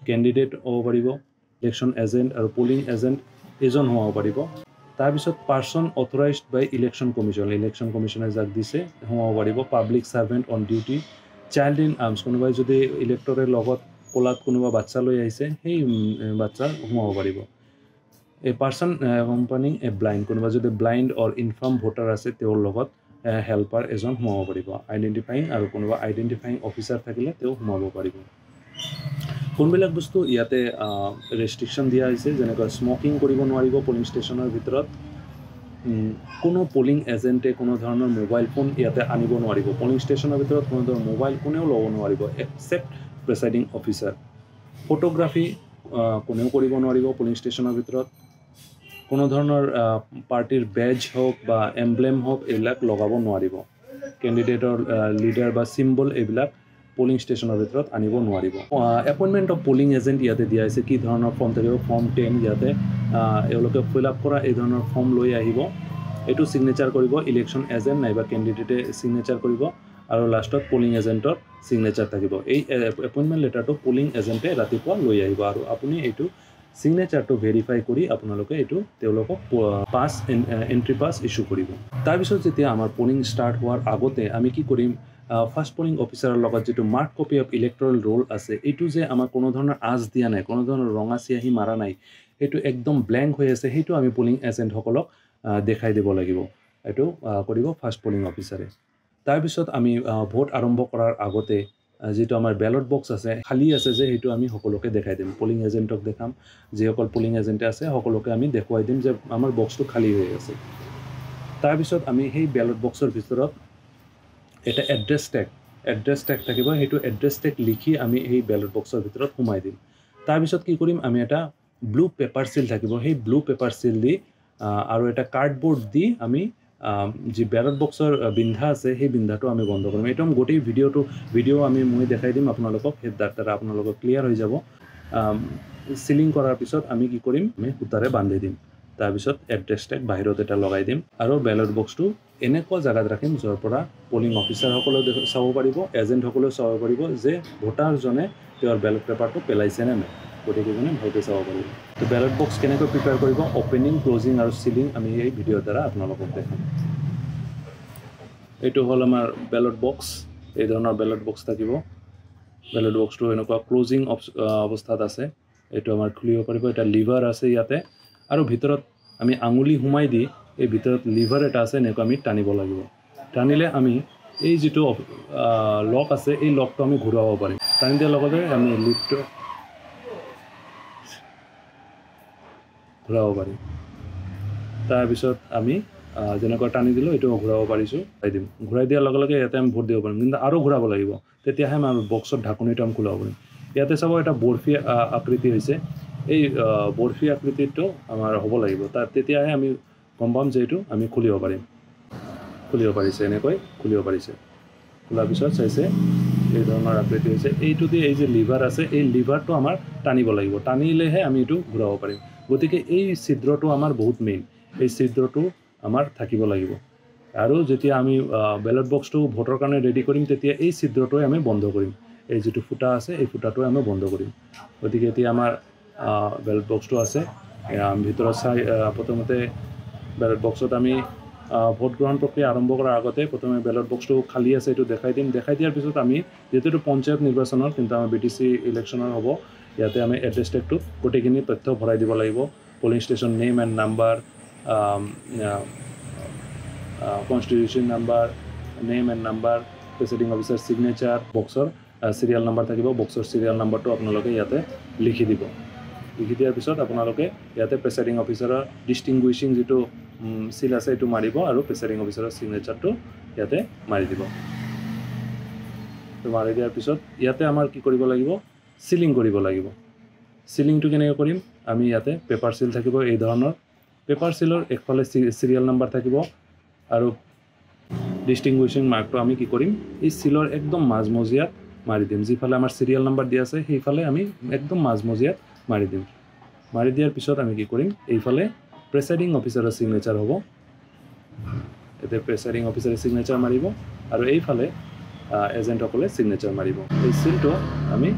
কেণ্ডিডেট হ'ব পাৰিব ইলেকশ্যন এজেণ্ট আৰু পলিং এজেণ্ট এজন সোমাব পাৰিব তাৰপিছত পাৰ্চন অথৰাইজড বাই ইলেকশ্যন কমিশ্যনে যাক দিছে সোমাব পাৰিব public servant on duty child in arms কোনোবাই যদি ইলেক্টৰে লগত কোলাত কোনোবা বাচ্চা লৈ আহিছে সেই বাচ্চা সোমাব পাৰিব এ পাৰ্চন কোম্পানিং এ ব্লাইণ্ড কোনোবা যদি ব্লাইণ্ড অৰ ইনফাৰ্ম ভোটাৰ আছে তেওঁৰ লগত হেল্পাৰ এজন সোমাব পাৰিব আইডেণ্টিফাইং আৰু কোনোবা আইডেণ্টিফাইং অফিচাৰ থাকিলে তেওঁ সোমাব পাৰিব কোনবিলাক বস্তু ইয়াতে ৰেষ্ট্ৰিকশ্যন দিয়া হৈছে যেনেকৈ স্মকিং কৰিব নোৱাৰিব পলিং ষ্টেচনৰ ভিতৰত কোনো পলিং এজেণ্টে কোনো ধৰণৰ মোবাইল ফোন ইয়াতে আনিব নোৱাৰিব পলিং ষ্টেচনৰ ভিতৰত কোনো ধৰণৰ মোবাইল ফোনেও ল'ব নোৱাৰিব এক্সেপ্ট প্ৰেচাইডিং অফিচাৰ ফটোগ্ৰাফী কোনেও কৰিব নোৱাৰিব পলিং ষ্টেচনৰ ভিতৰত কোনো ধৰণৰ পাৰ্টিৰ বেজ হওক বা এমব্লেম হওক এইবিলাক লগাব নোৱাৰিব কেণ্ডিডেটৰ লিডাৰ বা চিম্বল এইবিলাক পলিং ষ্টেচনৰ ভিতৰত আনিব নোৱাৰিব এপইণ্টমেণ্ট অফ পলিং এজেণ্ট ইয়াতে দিয়া হৈছে কি ধৰণৰ ফৰ্ম থাকিব ফৰ্ম 10 ইয়াতে এওঁলোকে ফিল আপ কৰা এই ধৰণৰ ফৰ্ম লৈ আহিব এইটো ছিগনেচাৰ কৰিব ইলেকশ্যন এজেণ্ট নাইবা কেণ্ডিডেটে ছিগনেচাৰ কৰিব আৰু লাষ্টত পলিং এজেণ্টৰ ছিগনেচাৰ থাকিব এই এপইণ্টমেণ্ট লেটাৰটো পলিং এজেণ্টে ৰাতিপুৱা লৈ আহিব আৰু আপুনি এইটো ছিগনেচাৰটো ভেৰিফাই কৰি আপোনালোকে এইটো তেওঁলোকক এণ্ট্ৰি পাছ ইছ্যু কৰিব তাৰপিছত যেতিয়া আমাৰ পলিং ষ্টাৰ্ট হোৱাৰ আগতে আমি কি কৰিম ফাৰ্ষ্ট পলিং অফিচাৰৰ লগত যিটো mark copy of electoral roll আছে এইটো যে আমাৰ কোনো ধৰণৰ আঁচ দিয়া নাই কোনো ধৰণৰ ৰঙা চিয়াহী মাৰা নাই সেইটো একদম ব্লেংক হৈ আছে সেইটো আমি পলিং এজেণ্টসকলক দেখাই দিব লাগিব এইটো কৰিব ফাৰ্ষ্ট পলিং অফিচাৰে তাৰপিছত আমি ভোট আৰম্ভ কৰাৰ আগতে যেটো আমাৰ ব্যালট বক্স আছে খালি আছে যে হেতু আমি সকলোকে দেখাই দিম পলিং এজেন্টক দেখাম যেসকল পলিং এজেন্ট আছে সকলোকে আমি দেখুৱাই দিম যে আমাৰ বক্সটো খালি হৈ আছে তাৰ পিছত আমি সেই ব্যালট বক্সৰ ভিতৰত এটা এড্ৰেছ টেগ থাকিব হেতু এড্ৰেছ টেগ লিখি আমি এই ব্যালট বক্সৰ ভিতৰত সোমাই দিম তাৰ পিছত কি কৰিম আমি এটা ব্লু পেপাৰ সিল থাকিব সেই ব্লু পেপাৰ সিল দি আৰু এটা কাৰ্ডবোৰ্ড দি আমি যে ব্যালট বক্সৰ বিন্ধা আছে সেই বিন্ধাটো আমি বন্ধ কৰিম এটম গোটেই ভিডিও আমি মই দেখাই দিম আপোনালোকক সেই ডাটা আপোনালোকক ক্লিয়াৰ হৈ যাব সিলিং কৰাৰ পিছত আমি কি কৰিম আমি সুতাৰে বান্ধি দিম তাৰ পিছত এড্ৰেছ টেগ বাহিৰত এটা লগাই দিম আৰু ব্যালট বক্সটো এনেকুৱা জায়গাত ৰাখিম যৰ পৰা পলিং অফিচাৰ সকলে চাব পাৰিব এজেন্ট সকলে চাব পাৰিব যে ভোটাৰজনে তেওঁৰ ব্যালট পেপাৰটো পেলাইছে নে নাই গোটেইজনে ভালকৈ চাব পাৰিব তো ব্যালট বক্স কেনেকৈ প্ৰিপেয়াৰ কৰিব ওপেনিং ক্লোজিং আৰু সিলিং আমি এই ভিডিঅ'ৰ দ্বাৰা আপোনালোকক দেখাম এইটো হ'ল আমাৰ ব্যালট বক্স এই ধৰণৰ ব্যালট বক্স থাকিব ব্যালট বক্সটো এনেকুৱা ক্লোজিং অৱস্থাত আছে এইটো আমাৰ খুলিব পাৰিব এটা লিভাৰ আছে ইয়াতে আৰু ভিতৰত আমি আঙুলি সোমাই দি এই ভিতৰত লিভাৰ এটা আছে এনেকৈ আমি টানিব লাগিব টানিলে আমি এই যেটো লক আছে এই লকটো আমি ঘূৰাব পাৰিম টানি দিয়াৰ লগতে আমি লিফ্টটো ঘূৰাব পাৰিম তাৰ পিছত আমি যেনেকৈ টানি দিলো এটো ঘূৰাব পাৰিছো ঘূৰাই দিয়াৰ লগে লগে ইয়াতে আমি ভোট দিব পাৰিম কিন্তু আৰু ঘূৰাব লাগিব তেতিয়াহে আমি বক্সৰ ঢাকনিটো আমি খোলাব পাৰিম ইয়াতে চাব এটা বৰফি আকৃতি হৈছে এই বৰফি আকৃতিটো আমাৰ হ'ব লাগিব তেতিয়াহে আমি গম পাম যে এটো আমি খুলিব পাৰিছে এনেকৈ খুলিব পাৰিছে খোলাৰ পিছত চাইছে এই ধৰণৰ আকৃতি হৈছে এইটো দি এই যে লিভাৰ আছে এই লিভাৰটো আমাৰ টানিব লাগিব টানিলেহে আমি এটো ঘূৰাব পাৰিম গতিকে এই ছিদ্ৰটো আমাৰ বহুত মেইন এই ছিদ্ৰটো আমাৰ থাকিব লাগিব আৰু যেতিয়া আমি ব্যালট বক্সটো ভোটৰ কাৰণে ৰেডি কৰিম তেতিয়া এই ছিদ্ৰটোৱে আমি বন্ধ কৰিম এই যেটো ফুটা আছে এই ফুটাটোৱে আমি বন্ধ কৰিম গতিকে এতিয়া আমাৰ ব্যালট বক্সটো আছে ভিতৰত চাই প্ৰথমতে ব্যালট বক্সত আমি ভোট গ্ৰহণ প্ৰক্ৰিয়া আৰম্ভ কৰাৰ আগতে প্ৰথমে ব্যালট বক্সটো খালি আছে এইটো দেখাই দিয়াৰ পিছত আমি যেটো পঞ্চায়ত নিৰ্বাচনৰ কিন্তু আমাৰ বিটিসি ইলেকশ্যনৰ হ'ব ইয়াতে আমি এড্ৰেছ টেগটো গোটেইখিনি তথ্য ভৰাই দিব লাগিব polling station name and number constituency number name and number presiding officer signature বক্সৰ সিৰিয়াল নাম্বাৰ থাকিব বক্সৰ সিৰিয়াল নাম্বাৰটো আপোনালোকে ইয়াতে লিখি দিব লিখি দিয়াৰ পিছত আপোনালোকে ইয়াতে প্ৰেচাৰিং অফিচাৰৰ ডিষ্টিংগুইছিং যিটো সিল আছে এইটো মাৰিব আৰু প্ৰেচাৰিং অফিচাৰৰ সিগনেচাৰটো ইয়াতে মাৰি দিব তো মাৰি দিয়াৰ পিছত ইয়াতে আমাৰ কি কৰিব লাগিব সিলিং কৰিব লাগিব সিলিংটো কেনেকৈ কৰিম আমি ইয়াতে পেপাৰ সিল থাকিব এই ধৰণৰ পেপাৰ সিলৰ একফালে সিৰিয়াল নাম্বাৰ থাকিব আৰু ডিষ্টিংগুইছিং মাৰ্কটো আমি কি কৰিম এই সিলৰ একদম মাজমজিয়াত মাৰি দিম যিফালে আমাৰ সিৰিয়াল নাম্বাৰ দিয়া আছে সেইফালে আমি একদম মাজমজিয়াত মাৰি দিম মাৰি দিয়াৰ পিছত আমি কি কৰিম এইফালে প্ৰেসাইডিং অফিচাৰৰ সিগনেচাৰ হ'ব এতে প্ৰেসাইডিং অফিচাৰৰ সিগনেচাৰ মাৰিব আৰু এইফালে এজেন্টসকলে সিগনেচাৰ মাৰিব এই সিলটো আমি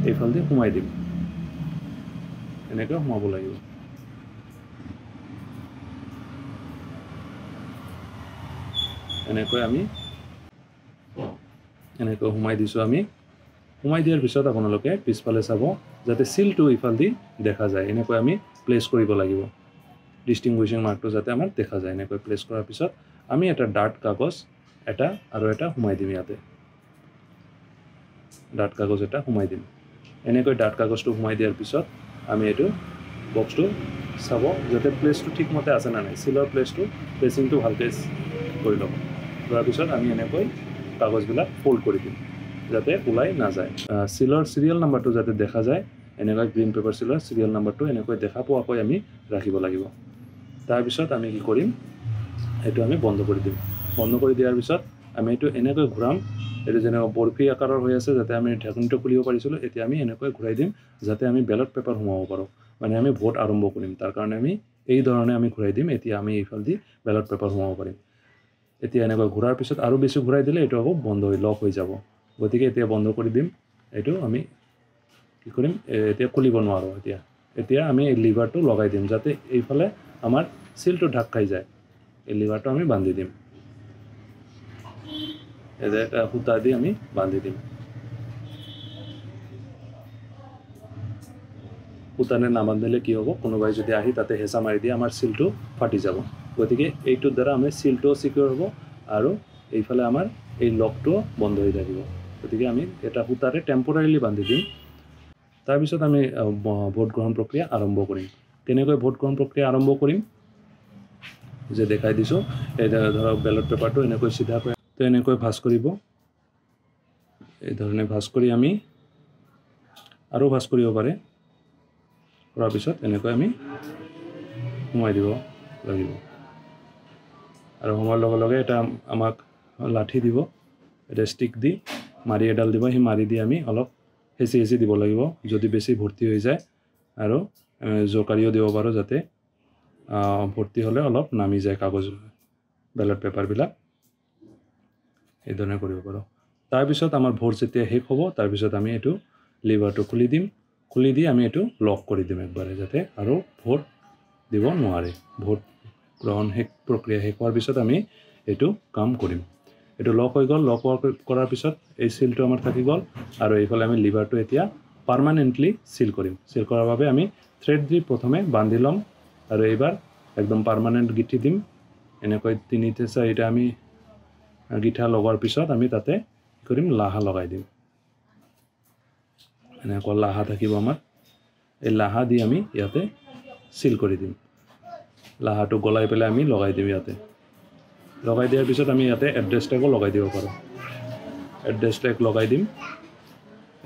এইফালে সোমাই দিম এনেকৈ সোমাব লাগিব এনেকৈ আমি এনেকৈ সোমাই দিছো আমি সোমাই দিয়াৰ পিছত আপোনালোকে পিছফালে চাব যাতে সিলটো ইফালদি দেখা যায় এনেকৈ আমি প্লেস কৰিব লাগিব ডিষ্টিংগুইছিং মাৰ্কটো যাতে আমাৰ দেখা যায় এনেকৈ প্লেস কৰাৰ পিছত আমি এটা ডাৰ্ট কাগজ এটা আৰু এটা সোমাই দিম ইয়াতে ডাৰ্ট কাগজ এটা সোমাই দিম এনেকৈ ডাৰ্ট কাগজটো সোমাই দিয়াৰ পিছত আমি এটো বক্সটো চাব যাতে প্লেসটো ঠিকমতে আছে না নাই সিলৰ প্লেসটো প্লেসিংটো ভালকৈ কৰি লব কৰাৰ পিছত আমি এনেকৈ কাগজবিলাক ফোল্ড কৰি দিম যাতে ওলাই না যায় সিলৰ সিৰিয়াল নাম্বাৰটো যাতে দেখা যায় এনেকৈ গ্ৰীন পেপাৰ সিলৰ সিৰিয়াল নাম্বাৰটো এনেকৈ দেখা পোৱাকৈ আমি ৰাখিব লাগিব তাৰ পিছত আমি কি কৰিম এটো আমি বন্ধ কৰি দিম বন্ধ কৰি দিয়াৰ পিছত আমি এটো এনেকৈ ঘুৰাম এটো যেনে বৰফি আকাৰৰ হৈ আছে যাতে আমি ঢাকনিটো খুলিব পাৰিছিলো এতিয়া আমি এনেকৈ ঘুৰাই দিম যাতে আমি ব্যালট পেপাৰ সোমাব পাৰো মানে আমি ভোট আৰম্ভ কৰিম তাৰ কাৰণে আমি এই ধৰণে আমি ঘুৰাই দিম এতিয়া আমি এইফাল দি ব্যালট পেপাৰ সোমাব পাৰিম এতিয়া এনেকৈ ঘুৰাৰ পিছত আৰু বেছি ঘুৰাই দিলে এটো আকৌ বন্ধ হৈ লক হৈ যাব গতিকে এতিয়া বন্ধ কৰি দিম এটো আমি কি কৰিম এতিয়া খুলিব নোৱাৰো এতিয়া আমি এই লিভাৰটো লগাই দিম যাতে এইফালে আমাৰ সিলটো ঢাক খাই যায় এই লিভাৰটো আমি বান্ধি দিম এটা সুতা দি আমি বান্ধি দিম সুতানে নাবান্ধিলে কি হ'ব কোনোবাই যদি আহি তাতে হেঁচা মাৰি দিয়ে আমাৰ সিলটো ফাটি যাব গতিকে এইটোৰ দ্বাৰা আমি সিলটো সিকিউৰ হ'ব আৰু এইফালে আমাৰ এই লকটো বন্ধ হৈ থাকিব গতিকে আমি এটা সুতাৰে টেম্পোৰাৰিলি বান্ধি দিম তাৰ পিছত আমি ভোট গ্ৰহণ প্ৰক্ৰিয়া আৰম্ভ কৰিম কেনেকৈ ভোট গ্ৰহণ প্ৰক্ৰিয়া আৰম্ভ কৰিম যে দেখাই দিছো এই ধৰক ব্যালট পেপাৰটো এনেকৈ সিধাকৈ তো এনেকৈ ভাঁজ কৰিব এই ধৰণে ভাঁজ কৰি আমি আৰু ভাঁজ কৰিব পাৰে কৰাৰ পিছত এনেকৈ আমি সোমাই দিব লাগিব আৰু সোমাৰ লগে লগে এটা আমাক লাঠি দিব এটা ষ্টিক দি মাৰি এডাল দিব সেই মাৰি দি আমি অলপ হেঁচি হেঁচি দিব লাগিব যদি বেছি ভৰ্তি হৈ যায় আৰু জোকাৰিও দিব পাৰো যাতে ভৰ্তি হলে অলপ নামি যায় কাগজ ব্যালট পেপাৰবিলাক এই ধৰণে কৰিব পাৰো তাৰ পিছত আমাৰ ভোট যেতিয়া শেষ হ'ব তাৰ পিছত আমি এটো লিভাৰটো খুলি দি আমি এটো লক কৰি দিম একবাৰে যাতে আৰু ভোট দিব নোৱাৰে ভোট গ্ৰহণ শেষ প্ৰক্ৰিয়া শেষ হোৱাৰ পিছত আমি এটো কাম কৰিম এটো লক হৈ গ'ল লক কৰাৰ পিছত এই সিলটো আমাৰ থাকি গ'ল আৰু এইফালে আমি লিভাৰটো এতিয়া পাৰ্মানেন্টলি সিল কৰিম সিল কৰাৰ বাবে আমি থ্ৰেড দি প্ৰথমে বান্ধি লম আৰু এইবাৰ একদম পাৰ্মানেন্ট গিঠি দিম এনেকৈ 3-4টা আমি গিঠা লগোৱাৰ পিছত আমি তাতে কি কৰিম লাহা লগাই দিম এনেকৈ লাহা থাকিব আমাৰ এই লাহা দি আমি ইয়াতে সিল কৰি দিম লাহাটো গলাই পেলাই আমি লগাই দিম ইয়াতে লগাই দিয়াৰ পিছত আমি ইয়াতে এড্ৰেছ টেগো লগাই দিব পাৰো এড্ৰেছ টেগ লগাই দিম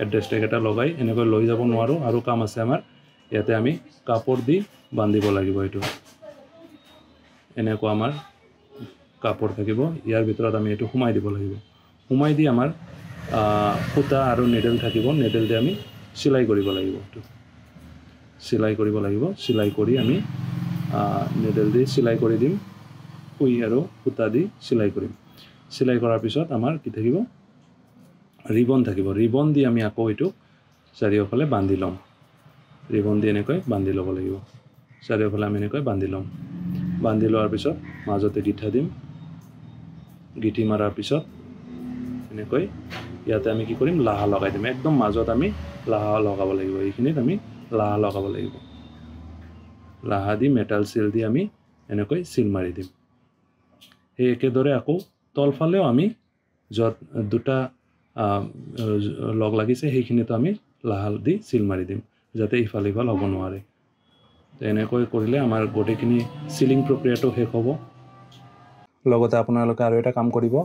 এড্ৰেছ টেগ এটা লগাই এনেকৈ লৈ যাব নোৱাৰো আৰু কাম আছে আমাৰ ইয়াতে আমি কাপড় দি বান্ধিব লাগিব এটো এনেকৈ আমাৰ কাপড় থাকিব ইয়াৰ ভিতৰত আমি এটো সোমাই দিব লাগিব সোমাই দি আমাৰ সুতা আৰু নেডেল থাকিব নেডেল দি আমি সিলাই কৰিব লাগিব সিলাই কৰিব লাগিব সিলাই কৰি আমি নেডেল দি সিলাই কৰি দিম কুই আৰু সুতা দি সিলাই কৰিম সিলাই কৰাৰ পিছত আমাৰ কি থাকিব ৰিবন থাকিব ৰিবন দি আমি আকৌ এটো চাৰিওফালে বান্ধি লম ৰিবন দি এনেকৈ বান্ধি ল'ব লাগিব চাৰিওফালে আমি এনেকৈ বান্ধি লম বান্ধি লোৱাৰ পিছত মাজতে গিঠা দিম গিঠি মাৰাৰ পিছত এনেকৈ ইয়াতে আমি কি কৰিম লাহা লগাই দিম একদম মাজত আমি লাহা লগাব লাগিব এইখিনিত আমি লাহা লগাব লাগিব লাহা দি মেটাল সিল দি আমি এনেকৈ সিল মাৰি দিম এই একেদৰে আকৌ তলফালেও আমি যত দুটা লগ লাগিছে সেইখিনিতো আমি লাহা দি সিল মাৰি দিম যাতে ইফাল ইফাল হ'ব নোৱাৰে এনেকৈ কৰিলে আমাৰ গোটেইখিনি সিলিং প্ৰক্ৰিয়াটো শেষ হ'ব লগতে আপোনালোকে আৰু এটা কাম কৰিব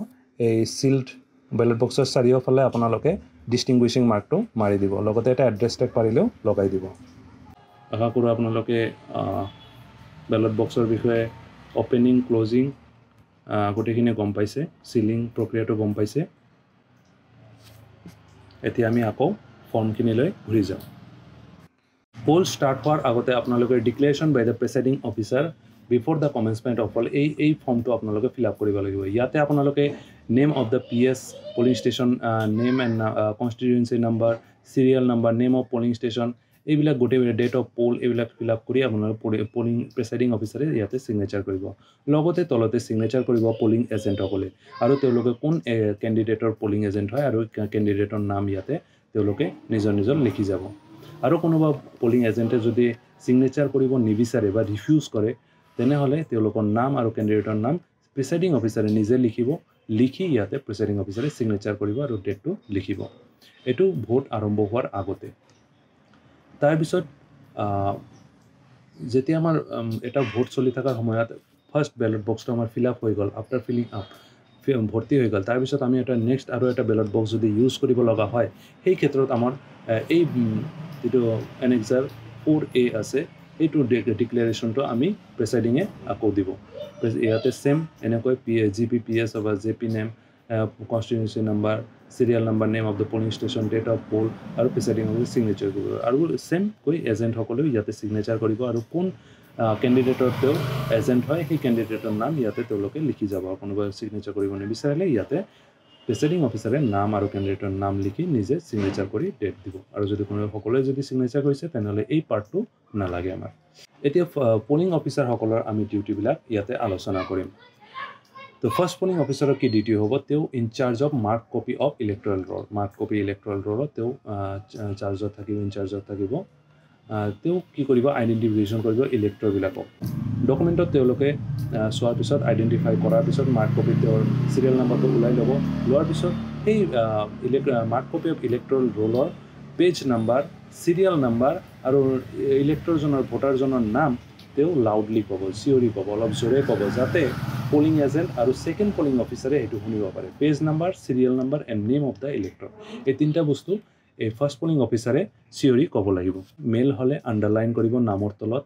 এই সিল্ড বেলট বক্সৰ চাৰিওফালে আপোনালোকে ডিষ্টিংগুইশিং মাৰ্কটো মাৰি দিব লগতে এটা এড্ৰেছ টেগ পাৰিলেও লগাই দিব আশা কৰোঁ আপোনালোকে বেলট বক্সৰ বিষয়ে ওপেনিং ক্লোজিং গোটেইখিনি গম পাইছে সিলিং প্ৰক্ৰিয়াটো গম পাইছে এতিয়া আমি আকৌ ফৰ্মখিনিলৈ ঘূৰি যাওঁ পোল ষ্টাৰ্ট হোৱাৰ আগতে আপোনালোকে declaration by the presiding officer before the commencement of poll এই ফৰ্মটো আপোনালোকে ফিল আপ কৰিব লাগিব ইয়াতে আপোনালোকে name of the PS polling station name and constituency number serial number name of polling station এইবিলাক গোটেই ডেট অফ পোল এইবিলাক ফিল আপ কৰি আপোনালোকে পোলিং প্ৰিচাইডিং অফিচাৰে ইয়াতে ছিগনেচাৰ কৰিব লগতে তলতে ছিগনেচাৰ কৰিব পোলিং এজেণ্টসকলে আৰু তেওঁলোকে কোন কেণ্ডিডেটৰ পোলিং এজেণ্ট হয় আৰু কেণ্ডিডেটৰ নাম ইয়াতে তেওঁলোকে নিজৰ নিজৰ লিখি যাব আৰু কোনোবা পোলিং এজেণ্টে যদি ছিগনেচাৰ কৰিব নিবিচাৰে বা ৰিফিউজ কৰে তেনেহ'লে তেওঁলোকৰ নাম আৰু কেণ্ডিডেটৰ নাম প্ৰিচাইডিং অফিচাৰে নিজে লিখি ইয়াতে প্ৰিচাইডিং অফিচাৰে ছিগনেচাৰ কৰিব আৰু ডেটটো লিখিব এইটো ভোট আৰম্ভ হোৱাৰ আগতে তাৰপিছত যেতিয়া আমাৰ এটা ভোট চলি থকাৰ সময়ত ফাৰ্ষ্ট বেলট বক্সটো আমাৰ ফিল আপ হৈ গ'ল আফটাৰ ফিলিং আপ ভৰ্তি হৈ গ'ল তাৰপিছত আমি এটা নেক্সট আৰু এটা বেলট বক্স যদি ইউজ কৰিব লগা হয় সেই ক্ষেত্ৰত আমাৰ এই যিটো এনেক্সাৰ 4A আছে এইটো ডিক্লেৰেশ্যনটো আমি প্ৰিচাইডিঙে আকৌ দিব ইয়াতে সেম এনেকৈ GPPS বা JP name constituency number serial number name of the polling station date of poll আৰু প্ৰিচাইডিং অফিচাৰে ছিগনেচাৰ কৰিব আৰু সেমকৈ এজেণ্টসকলেও ইয়াতে ছিগনেচাৰ কৰিব আৰু কোন কেণ্ডিডেটৰ তেওঁ এজেণ্ট হয় সেই কেণ্ডিডেটৰ নাম ইয়াতে তেওঁলোকে লিখি যাব কোনোবাই ছিগনেচাৰ কৰিব নিবিচাৰিলে ইয়াতে প্ৰিচাইডিং অফিচাৰে নাম আৰু কেণ্ডিডেটৰ নাম লিখি নিজে ছিগনেচাৰ কৰি ডেট দিব আৰু যদি কোনোবাই সকলোৱে যদি ছিগনেচাৰ কৰিছে তেনেহ'লে এই পাৰ্টটো নালাগে আমাৰ এতিয়া পোলিং অফিচাৰসকলৰ আমি ডিউটিবিলাক ইয়াতে আলোচনা কৰিম তো ফাৰ্ষ্ট পোলিং অফিচাৰৰ কি ডিউটি হ'ব তেওঁ in charge of mark copy of electoral roll mark copy electoral ৰলত তেওঁ ইনচাৰ্জত থাকিব তেওঁ কি কৰিব আইডেণ্টিফিকেশ্যন কৰিব ইলেক্টৰবিলাকক ডকুমেণ্টত তেওঁলোকে চোৱাৰ পিছত আইডেণ্টিফাই কৰাৰ পিছত মাৰ্ক কপি তেওঁৰ চিৰিয়েল নাম্বাৰটো ওলাই ল'ব লোৱাৰ পিছত সেই মাৰ্ক কপি অফ ইলেক্ট্ৰল ৰলৰ পেজ নাম্বাৰ চিৰিয়েল নাম্বাৰ আৰু ইলেক্টৰজনৰ ভোটাৰজনৰ নাম তেওঁ লাউডলি ক'ব চিঞৰি ক'ব অলপ জোৰে ক'ব যাতে পোলিং এজেণ্ট আৰু ছেকেণ্ড পোলিং অফিচাৰে সেইটো শুনিব পাৰে page number serial number and name of the elector এই তিনিটা বস্তু এই ফাৰ্ষ্ট পোলিং অফিচাৰে চিঞৰি ক'ব লাগিব মেল হ'লে আণ্ডাৰলাইন কৰিব নামৰ তলত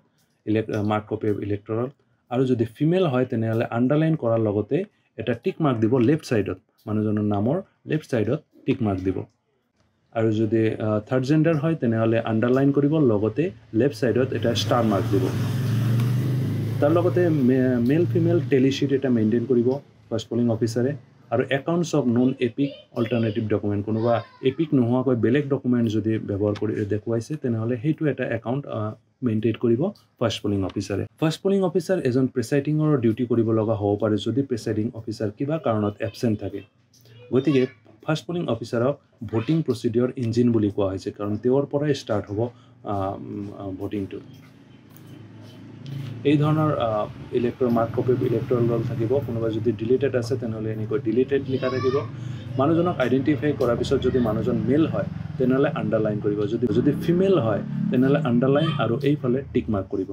মাৰ্ক কপি অফ ইলেক্টৰত আৰু যদি ফিমেল হয় তেনেহ'লে আণ্ডাৰলাইন কৰাৰ লগতে এটা টিক মাৰ্ক দিব লেফ্ট ছাইডত মানুহজনৰ নামৰ লেফ্ট ছাইডত টিক মাৰ্ক দিব আৰু যদি থাৰ্ড জেণ্ডাৰ হয় তেনেহ'লে আণ্ডাৰলাইন কৰিব লগতে লেফ্ট ছাইডত এটা ষ্টাৰ মাৰ্ক দিব তাৰ লগতে মেল ফিমেল টেলিশ্বীট এটা মেইনটেইন কৰিব ফাৰ্ষ্ট পোলিং অফিচাৰে আৰু accounts of non epic alternative document কোনোবা এপিক নোহোৱাকৈ বেলেগ ডকুমেণ্ট যদি ব্যৱহাৰ কৰি দেখুৱাইছে তেনেহ'লে সেইটো এটা একাউণ্ট মেইনটেইন কৰিব ফাৰ্ষ্ট পোলিং অফিচাৰে ফাৰ্ষ্ট পোলিং অফিচাৰ এজন প্ৰিচাইডিঙৰ ডিউটি কৰিব লগা হ'ব পাৰে যদি প্ৰিচাইডিং অফিচাৰ কিবা কাৰণত এবচেণ্ট থাকে গতিকে ফাৰ্ষ্ট পোলিং অফিচাৰক ভোটিং প্ৰচিডিঅ'ৰ ইঞ্জিন বুলি কোৱা হৈছে কাৰণ তেওঁৰ পৰাই ষ্টাৰ্ট হ'ব ভোটিংটো এই ধৰণৰ ইলেক্ট্ৰল মাৰ্ক কপি ইলেক্ট্ৰল ৰল থাকিব কোনোবা যদি ডিলিটেড আছে তেনেহ'লে এনেকৈ ডিলিটেড লিখা থাকিব মানুহজনক আইডেণ্টিফাই কৰাৰ পিছত যদি মানুহজন মেল হয় তেনেহ'লে আণ্ডাৰলাইন কৰিব যদি ফিমেল হয় তেনেহ'লে আণ্ডাৰলাইন আৰু এইফালে টিক মাৰ্ক কৰিব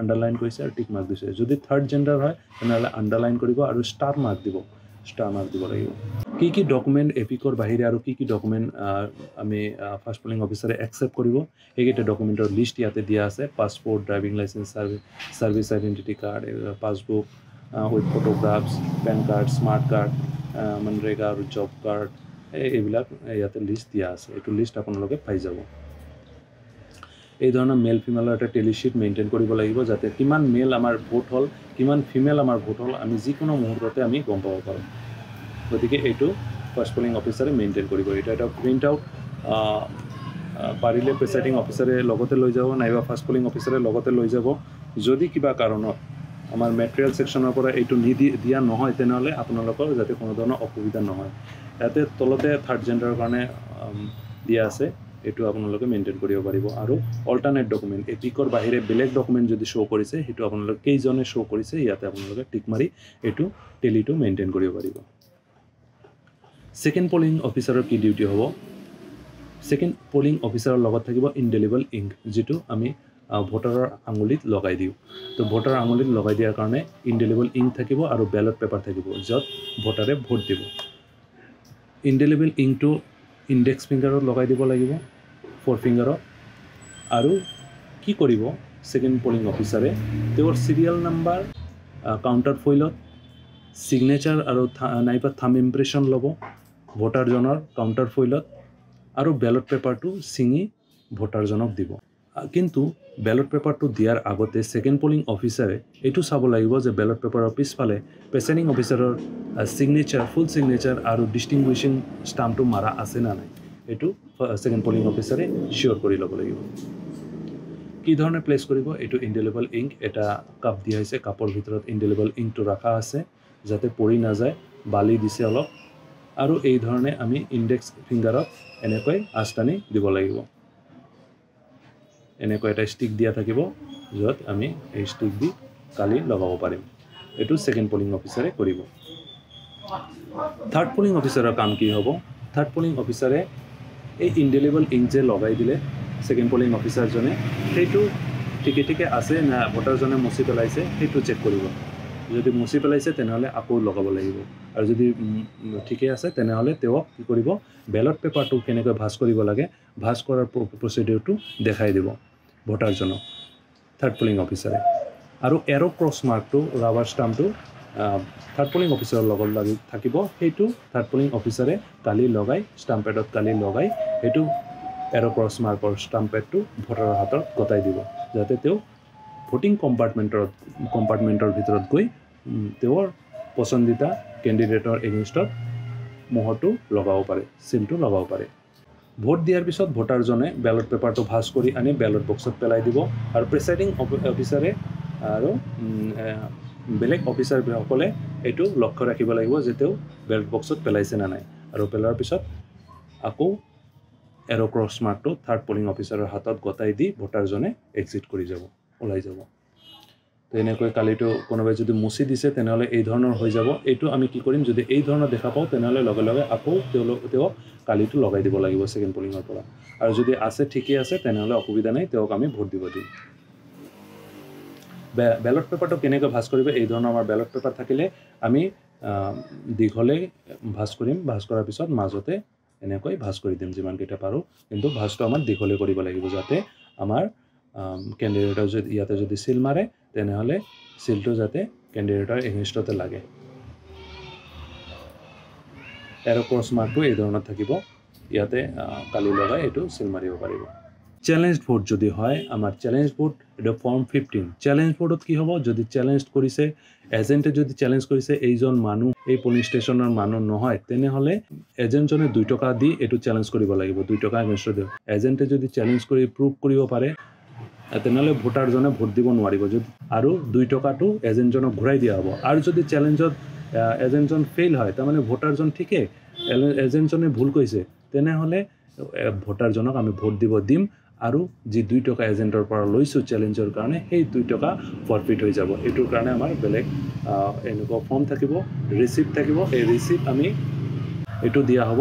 আণ্ডাৰলাইন কৰিছে আৰু টিক মাৰ্ক দিছে যদি থাৰ্ড জেণ্ডাৰ হয় তেনেহ'লে আণ্ডাৰলাইন কৰিব আৰু ষ্টাৰ মাৰ্ক দিব লাগিব কি ডকুমেণ্ট এপিকৰ বাহিৰে আৰু কি ডকুমেণ্ট আমি ফাৰ্ষ্ট পোলিং অফিচাৰে একচেপ্ট কৰিব সেইকেইটা ডকুমেণ্টৰ লিষ্ট ইয়াতে দিয়া আছে passport driving licence service identity card passbook with photographs PAN card smart card মনৰেগা আৰু জব কাৰ্ড এইবিলাক ইয়াতে লিষ্ট দিয়া আছে এইটো লিষ্ট আপোনালোকে পাই যাব এই ধৰণৰ মেল ফিমেলৰ এটা টেলিশ্বীট মেইনটেইন কৰিব লাগিব যাতে কিমান মেল আমাৰ ভোট হ'ল কিমান ফিমেল আমাৰ ভোট হ'ল আমি যিকোনো মুহূৰ্ততে আমি গম পাব পাৰোঁ গতিকে এইটো ফাৰ্ষ্ট পোলিং অফিচাৰে মেইনটেইন কৰিব এইটো এটা প্ৰিণ্ট আউট পাৰিলে প্ৰিচাইডিং অফিচাৰে লগতে লৈ যাব নাইবা ফাৰ্ষ্ট পোলিং অফিচাৰে লগতে লৈ যাব যদি কিবা কাৰণত আমাৰ মেটেৰিয়েল ছেকশ্যনৰ পৰা এইটো দিয়া নহয় তেনেহ'লে আপোনালোকৰ যাতে কোনো ধৰণৰ অসুবিধা নহয় ইয়াতে তলতে থাৰ্ড জেণ্ডাৰৰ কাৰণে দিয়া আছে এইটো আপোনালোকে মেইনটেইন কৰিব পাৰিব আৰু অল্টাৰনেট ডকুমেণ্ট এপিকৰ বাহিৰে বেলেগ ডকুমেণ্ট যদি শ্ব' কৰিছে সেইটো আপোনালোকে কেইজনে শ্ব' কৰিছে ইয়াতে আপোনালোকে টিক মাৰি এইটো টেলিটো মেইনটেইন কৰিব পাৰিব ছেকেণ্ড পোলিং অফিচাৰৰ কি ডিউটি হ'ব সেকেন্ড পোলিং অফিচাৰৰ লগত থাকিব ইনডেলিবল ইংক, যিটো আমি ভোটাৰৰ আঙুলিত লগাই দিওঁ। তো ভোটাৰৰ আঙুলিত লগাই দিয়াৰ কাৰণে ইনডেলিবল ইংক থাকিব আৰু বেলট পেপাৰ থাকিব, য'ত ভোটাৰে ভোট দিব। ইনডেলিবল ইংকটো ইণ্ডেক্স ফিংগাৰত লগাই দিব লাগিব, 4 ফিংগাৰত। আৰু কি কৰিব সেকেন্ড পোলিং অফিচাৰে, তেওঁৰ চিৰিয়েল নাম্বাৰ কাউণ্টাৰ ফইলত সিগনেচাৰ আৰু নাইবা থাম ইম্প্ৰেশ্যন ল'ব ভোটাৰজনৰ কাউণ্টাৰ ফইলত, আৰু বেলট পেপাৰটো ছিঙি ভোটাৰজনক দিব। কিন্তু বেলট পেপাৰটো দিয়াৰ আগতে সেকেন্ড পোলিং অফিচাৰে এইটো চাব লাগিব যে বেলট পেপাৰৰ পিছফালে প্ৰেচাইডিং অফিচাৰৰ সিগনেচাৰ, ফুল সিগনেচাৰ আৰু ডিষ্টিংগুইছিং ষ্টাম্পটো মাৰা আছে না নাই, এইটো সেকেন্ড পোলিং অফিচাৰে চিয়'ৰ কৰি ল'ব লাগিব। কি ধৰণে প্লেচ কৰিব, এইটো ইনডেলিবল ইংক এটা কাপ দিয়া হৈছে, কাপৰ ভিতৰত ইনডেলিবল ইংকটো ৰাখা আছে যাতে পৰি নাযায়, বালি দিছে অলপ। আৰু এই ধৰণে আমি ইণ্ডেক্স ফিংগাৰত এনেকৈ আঁচটানি দিব লাগিব। এনেকৈ এটা ষ্টিক দিয়া থাকিব, য'ত আমি এই ষ্টিক দি কালি লগাব পাৰিম। এইটো সেকেন্ড পোলিং অফিচাৰে কৰিব। থাৰ্ড পোলিং অফিচাৰৰ কাম কি হ'ব? থাৰ্ড পোলিং অফিচাৰে এই ইনডেলিবল ইংক যে লগাই দিলে সেকেন্ড পোলিং অফিচাৰজনে, সেইটো ঠিকে ঠিকে আছে না ভোটাৰজনে মুচি পেলাইছে, সেইটো চেক কৰিব। যদি মুচি পেলাইছে তেনেহ'লে আকৌ লগাব লাগিব, আৰু যদি ঠিকে আছে তেনেহ'লে তেওঁক কি কৰিব, বেলট পেপাৰটো কেনেকৈ ভাঁজ কৰিব লাগে, ভাঁজ কৰাৰ প্ৰচিডিউৰটো দেখাই দিব ভোটাৰজনক থাৰ্ড পোলিং অফিচাৰে। আৰু এৰ' ক্ৰছ মাৰ্কটো, ৰাবাৰ ষ্টাম্পটো থাৰ্ড পোলিং অফিচাৰৰ লগত লাগি থাকিব, সেইটো থাৰ্ড পোলিং অফিচাৰে কালি লগাই ষ্টাম্প পেডত কালি লগাই সেইটো এৰ' ক্ৰছ মাৰ্কৰ ষ্টাম্প পেডটো ভোটাৰৰ হাতত গতাই দিব, যাতে তেওঁ ভোটিং কম্পাৰ্টমেণ্টৰ ভিতৰত গৈ তেওঁৰ পচন্দিতা কেণ্ডিডেটৰ এগেইনষ্টত মোহৰটো লগাব পাৰে, চিলটো লগাব পাৰে। ভোট দিয়াৰ পিছত ভোটাৰজনে বেলট পেপাৰটো ভাঁজ কৰি আনি বেলট বক্সত পেলাই দিব, আৰু প্ৰেচাইডিং অফিচাৰে আৰু বেলেগ অফিচাৰসকলে এইটো লক্ষ্য ৰাখিব লাগিব যে তেওঁ বেলট বক্সত পেলাইছে নে নাই। আৰু পেলোৱাৰ পিছত আকৌ এৰ' ক্ৰছ মাৰ্কটো থাৰ্ড পোলিং অফিচাৰৰ হাতত গতাই দি ভোটাৰজনে এক্সিট কৰি যাব, ওলাই যাব। তো এনেকৈ কালিটো কোনোবাই যদি মুচি দিছে তেনেহ'লে এই ধৰণৰ হৈ যাব। এইটো আমি কি কৰিম, যদি এই ধৰণৰ দেখা পাওঁ তেনেহ'লে লগে লগে আকৌ তেওঁক কালিটো লগাই দিব লাগিব সেকেন্ড পোলিঙৰ পৰা। আৰু যদি আছে ঠিকেই আছে তেনেহ'লে অসুবিধা নাই, তেওঁক আমি ভোট দিব দিম। বেলট পেপাৰটো কেনেকৈ ভাঁজ কৰিব, এই ধৰণৰ আমাৰ বেলট পেপাৰ থাকিলে আমি দীঘলে ভাঁজ কৰিম, ভাঁজ কৰাৰ পিছত মাজতে এনেকৈ ভাঁজ কৰি দিম যিমানকেইটা পাৰোঁ, কিন্তু ভাঁজটো আমাৰ দীঘলে কৰিব লাগিব, যাতে আমাৰ কেণ্ডিডেটৰ যদি ইয়াতে যদি চিল মাৰে তেনেহ'লে চিলটো যাতে কেণ্ডিডেটৰ এগেইনষ্টতে লাগে। এৰ' ক্ৰছ মাৰ্কটো এই ধৰণত থাকিব, ইয়াতে কালি লগাই এইটো চিল মাৰিব পাৰিব। চ্যালেঞ্জ ভোট যদি হয়, আমাৰ চ্যালেঞ্জ ভোট এইটো ফৰ্ম 15। চ্যালেঞ্জ ভোটত কি হ'ব, যদি চ্যালেঞ্জ কৰিছে এজেণ্টে, যদি চ্যালেঞ্জ কৰিছে এইজন মানুহ এই পুলিং ষ্টেচনৰ মানুহ নহয়, তেনেহ'লে এজেণ্টজনে 2 টকা দি এইটো চ্যালেঞ্জ কৰিব লাগিব, 2 টকা এগেইনষ্টত দিব। এজেণ্টে যদি চ্যালেঞ্জ কৰি প্ৰুভ কৰিব পাৰে তেনেহ'লে ভোটাৰজনে ভোট দিব নোৱাৰিব, আৰু 2 টকাটো এজেণ্টজনক ঘূৰাই দিয়া হ'ব। আৰু যদি চ্যালেঞ্জত এজেণ্টজন ফেইল হয়, তাৰমানে ভোটাৰজন ঠিকে এজেণ্টজনে ভুল কৰিছে, তেনেহ'লে ভোটাৰজনক আমি ভোট দিব দিম, আৰু যি 2 টকা এজেণ্টৰ পৰা লৈছোঁ চ্যালেঞ্জৰ কাৰণে, সেই 2 টকা ফৰফিট হৈ যাব। এইটোৰ কাৰণে আমাৰ বেলেগ এনেকুৱা ফৰ্ম থাকিব, ৰিচিপ্ট থাকিব। এই ৰিচিপ্ট আমি এইটো দিয়া হ'ব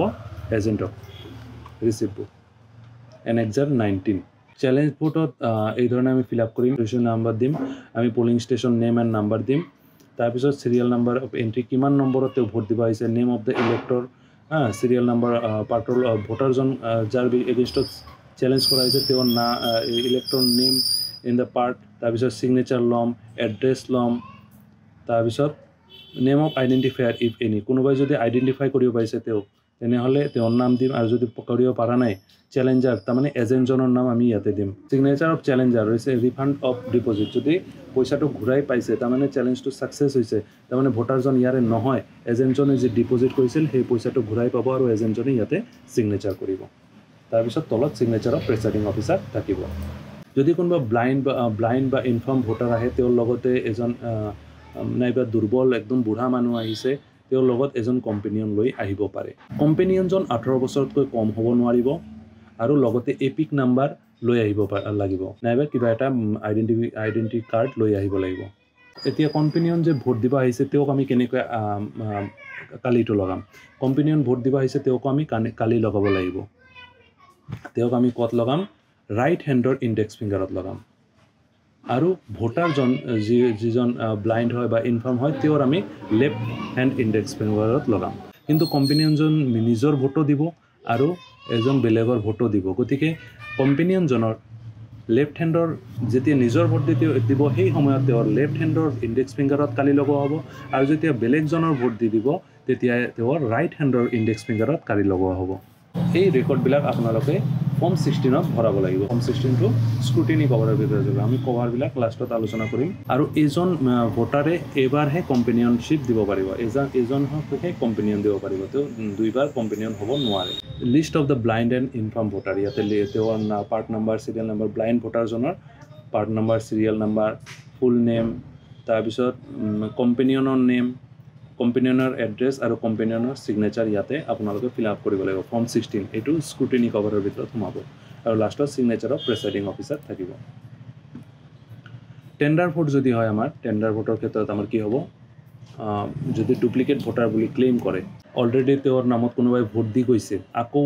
এজেণ্টক, ৰিচিপ্টবোৰ Annexure 19। চ্যালেঞ্জ ভোটত এই ধৰণে আমি ফিল আপ কৰিম, ৰেজিষ্ট্ৰেশ্যন নাম্বাৰ দিম, আমি polling station name and number দিম, তাৰপিছত চিৰিয়েল নাম্বাৰ অফ এণ্ট্ৰি, কিমান নম্বৰত তেওঁ ভোট দিব আহিছে, name of the elector, serial number, পাৰ্টৰ ভোটাৰজন যাৰ এগেইনষ্টত চ্যালেঞ্জ কৰা হৈছে তেওঁৰ elector name in the part, তাৰপিছত চিগনেচাৰ ল'ম, এড্ৰেছ ল'ম, তাৰপিছত name of identifier if any, কোনোবাই যদি আইডেণ্টিফাই কৰিব পাৰিছে তেওঁক তেনেহ'লে তেওঁৰ নাম দিম, আৰু যদি কৰিব পৰা নাই চ্যালেঞ্জাৰ তাৰমানে এজেণ্টজনৰ নাম আমি ইয়াতে দিম। চিগনেচাৰ অফ চ্যালেঞ্জাৰ হৈছে ৰিফাণ্ড অফ ডিপ'জিট, যদি পইচাটো ঘূৰাই পাইছে তাৰমানে চ্যালেঞ্জটো ছাকচেছ হৈছে, তাৰমানে ভোটাৰজন ইয়াৰে নহয়, এজেণ্টজনে যি ডিপ'জিট কৰিছিল সেই পইচাটো ঘূৰাই পাব, আৰু এজেণ্টজনে ইয়াতে চিগনেচাৰ কৰিব। তাৰপিছত তলত চিগনেচাৰ অফ প্ৰেচাইডিং অফিচাৰ থাকিব। যদি কোনোবা ব্লাইণ্ড বা ইনফৰ্ম ভোটাৰ আহে, তেওঁৰ লগতে এজন নাইবা দুৰ্বল একদম বুঢ়া মানুহ আহিছে, তেওঁৰ লগত এজন কম্পেনিয়ন লৈ আহিব পাৰে। কম্পেনিয়নজন 18 বছৰতকৈ কম হ'ব নোৱাৰিব, আৰু লগতে এপিক নাম্বাৰ লৈ আহিব লাগিব, নাইবা কিবা এটা আইডেণ্টি কাৰ্ড লৈ আহিব লাগিব। এতিয়া কম্পেনিয়ন যে ভোট দিব আহিছে তেওঁক আমি কেনেকৈ কালিটো লগাম, কম্পেনিয়ন ভোট দিব আহিছে তেওঁকো আমি কালি লগাব লাগিব। তেওঁক আমি ক'ত লগাম ৰাইট হেণ্ডৰ ইণ্ডেক্স ফিংগাৰত লগাম আৰু ভোটাৰজন যিজন ব্লাইণ্ড হয় বা ইনফাৰ্ম হয় তেওঁৰ আমি লেফ্ট হেণ্ড ইণ্ডেক্স ফিংগাৰত লগাম কিন্তু কম্পেনিয়নজন নিজৰ ভোটো দিব আৰু এজন বেলেগৰ ভোটো দিব গতিকে কম্পেনিয়নজনৰ লেফ্ট হেণ্ডৰ যেতিয়া নিজৰ ভোট দিব সেই সময়ত তেওঁৰ লেফ্ট হেণ্ডৰ ইণ্ডেক্স ফিংগাৰত কালি লগোৱা হ'ব আৰু যেতিয়া বেলেগজনৰ ভোট দিব তেতিয়া তেওঁৰ ৰাইট হেণ্ডৰ ইণ্ডেক্স ফিংগাৰত কালি লগোৱা হ'ব এই ৰেকৰ্ডবিলাক আপোনালোকে ফৰ্ম 16ত ভৰাব লাগিব ফৰ্ম 16টো স্ক্ৰুটিনি কভাৰৰ ভিতৰত যাব আমি কভাৰবিলাক লাষ্টত আলোচনা কৰিম আৰু এজন ভোটাৰে এবাৰহে কম্পেনিয়নশ্বিপ দিব পাৰিব এজনহে কম্পেনিয়ন দিব পাৰিব তেওঁ দুইবাৰ কম্পেনিয়ন হ'ব নোৱাৰে list of the blind and infirm voter ইয়াতে তেওঁৰ part number serial number blind ভোটাৰজনৰ part number serial number full name তাৰপিছত কম্পেনিয়নৰ নেম কম্পেনিয়নৰ এড্ৰেছ আৰু কম্পেনিয়নৰ ছিগনেচাৰ ইয়াতে আপোনালোকে ফিল আপ কৰিব লাগিব ফৰ্ম 16 এইটো স্ক্ৰুটিনি কভাৰৰ ভিতৰত সোমাব আৰু লাষ্টত ছিগনেচাৰ অফ প্ৰেচাইডিং অফিচাৰ থাকিব টেণ্ডাৰ ভোট যদি হয় আমাৰ টেণ্ডাৰ ভোটৰ ক্ষেত্ৰত আমাৰ কি হ'ব যদি ডুপ্লিকেট ভোটাৰ বুলি ক্লেইম কৰে অলৰেডি তেওঁৰ নামত কোনোবাই ভোট দি গৈছে আকৌ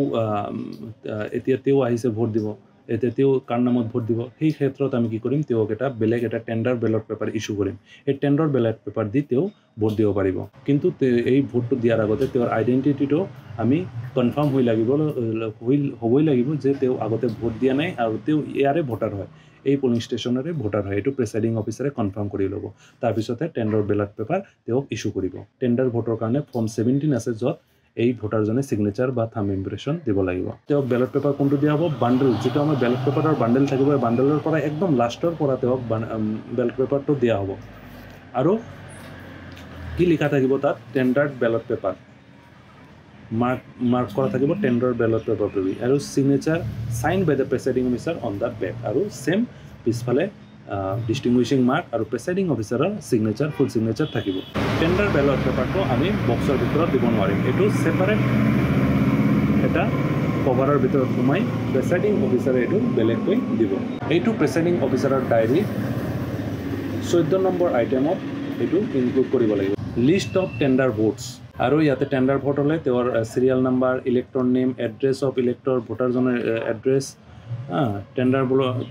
এতিয়া তেওঁ আহিছে ভোট দিব এতিয়া তেওঁ কাৰ নামত ভোট দিব সেই ক্ষেত্ৰত আমি কি কৰিম তেওঁক বেলেগ এটা টেণ্ডাৰ বেলট পেপাৰ ইছ্যু কৰিম এই টেণ্ডাৰ বেলট পেপাৰ দি তেওঁ ভোট দিব পাৰিব কিন্তু এই ভোটটো দিয়াৰ আগতে তেওঁৰ আইডেণ্টিটিটো আমি কনফাৰ্ম হ'বই লাগিব যে তেওঁ আগতে ভোট দিয়া নাই আৰু তেওঁ ইয়াৰে ভোটাৰ হয় এই পলিং ষ্টেচনৰে ভোটাৰ হয় এইটো প্ৰেচাইডিং অফিচাৰে কনফাৰ্ম কৰি ল'ব তাৰপিছতে টেণ্ডাৰ বেলট পেপাৰ তেওঁক ইছ্যু কৰিব টেণ্ডাৰ ভোটৰ কাৰণে ফৰ্ম 17 আছে য'ত এই ভোটাৰজনে ছিগনেচাৰ বা থাম্ব ইমপ্ৰেশ্যন দিব লাগিব তেওঁক বেলট পেপাৰ কোনটো দিয়া হ'ব বাণ্ডেল যিটো আমাৰ বেলট পেপাৰৰ বাণ্ডেল থাকিব এই বাণ্ডেলৰ পৰা একদম লাষ্টৰ পৰা তেওঁক বেলট পেপাৰটো দিয়া হ'ব আৰু কি লিখা থাকিব তাত টেণ্ডাৰ্ড বেলট পেপাৰ মাৰ্ক কৰা থাকিব টেণ্ডাৰ বেলট পেপাৰ বুলি আৰু signature sign by the presiding officer on the back আৰু ছেম পিছফালে ডিষ্টিংগুইছিং মাৰ্ক আৰু প্ৰেচাইডিং অফিচাৰৰ ছিগনেচাৰ ফুল ছিগনেচাৰ থাকিব টেণ্ডাৰ বেলট পেপাৰটো আমি বক্সৰ ভিতৰত দিব নোৱাৰিম এইটো ছেপাৰেট এটা কভাৰৰ ভিতৰত সোমাই প্ৰেচাইডিং অফিচাৰে এইটো বেলেগকৈ দিব এইটো প্ৰেচাইডিং অফিচাৰৰ ডায়েৰী 14 নম্বৰ আইটেমত এইটো ইনক্লুড কৰিব লাগিব লিষ্ট অফ টেণ্ডাৰ ভোটছ আৰু ইয়াতে টেণ্ডাৰ ভোট হ'লে তেওঁৰ serial number elector name address of elector ভোটাৰজনৰ এড্ৰেছ টেণ্ডাৰ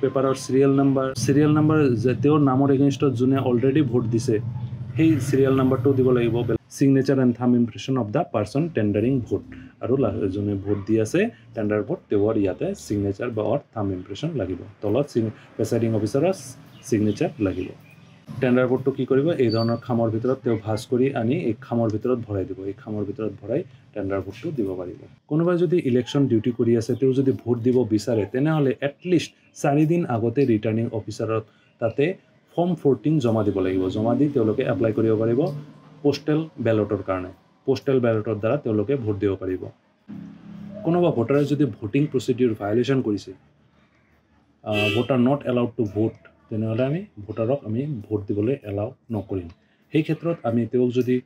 পেপাৰৰ চিৰিয়েল নাম্বাৰ তেওঁৰ নামৰ এগেইনষ্টত যোনে অলৰেডি ভোট দিছে সেই চিৰিয়েল নাম্বাৰটো দিব লাগিব signature and thumb impression of the person tendering vote আৰু যোনে ভোট দি আছে টেণ্ডাৰ ভোট তেওঁৰ ইয়াতে ছিগনেচাৰ বা থাম্ব ইমপ্ৰেশ্যন লাগিব তলত প্ৰেচাইডিং অফিচাৰৰ ছিগনেচাৰ লাগিব টেণ্ডাৰ ভোটটো কি কৰিব এই ধৰণৰ খামৰ ভিতৰত তেওঁ ভাজ কৰি আনি এই খামৰ ভিতৰত ভৰাই দিব এই খামৰ ভিতৰত ভৰাই টেণ্ডাৰ ভোটটো দিব পাৰিব কোনোবাই যদি ইলেকশ্যন ডিউটি কৰি আছে তেওঁ যদি ভোট দিব বিচাৰে তেনেহ'লে এটলিষ্ট 4 দিন আগতে ৰিটাৰ্ণিং অফিচাৰত তাতে ফৰ্ম 14 জমা দিব লাগিব জমা দি তেওঁলোকে এপ্লাই কৰিব পাৰিব পোষ্টেল বেলটৰ কাৰণে পোষ্টেল বেলটৰ দ্বাৰা তেওঁলোকে ভোট দিব পাৰিব কোনোবা ভোটাৰে যদি ভোটিং প্ৰচিডিউৰ ভায়োলেশ্যন কৰিছে voter not allowed to vote তেনেহ'লে আমি ভোটাৰক আমি ভোট দিবলৈ এলাউ নকৰিম সেই ক্ষেত্ৰত আমি তেওঁক যদি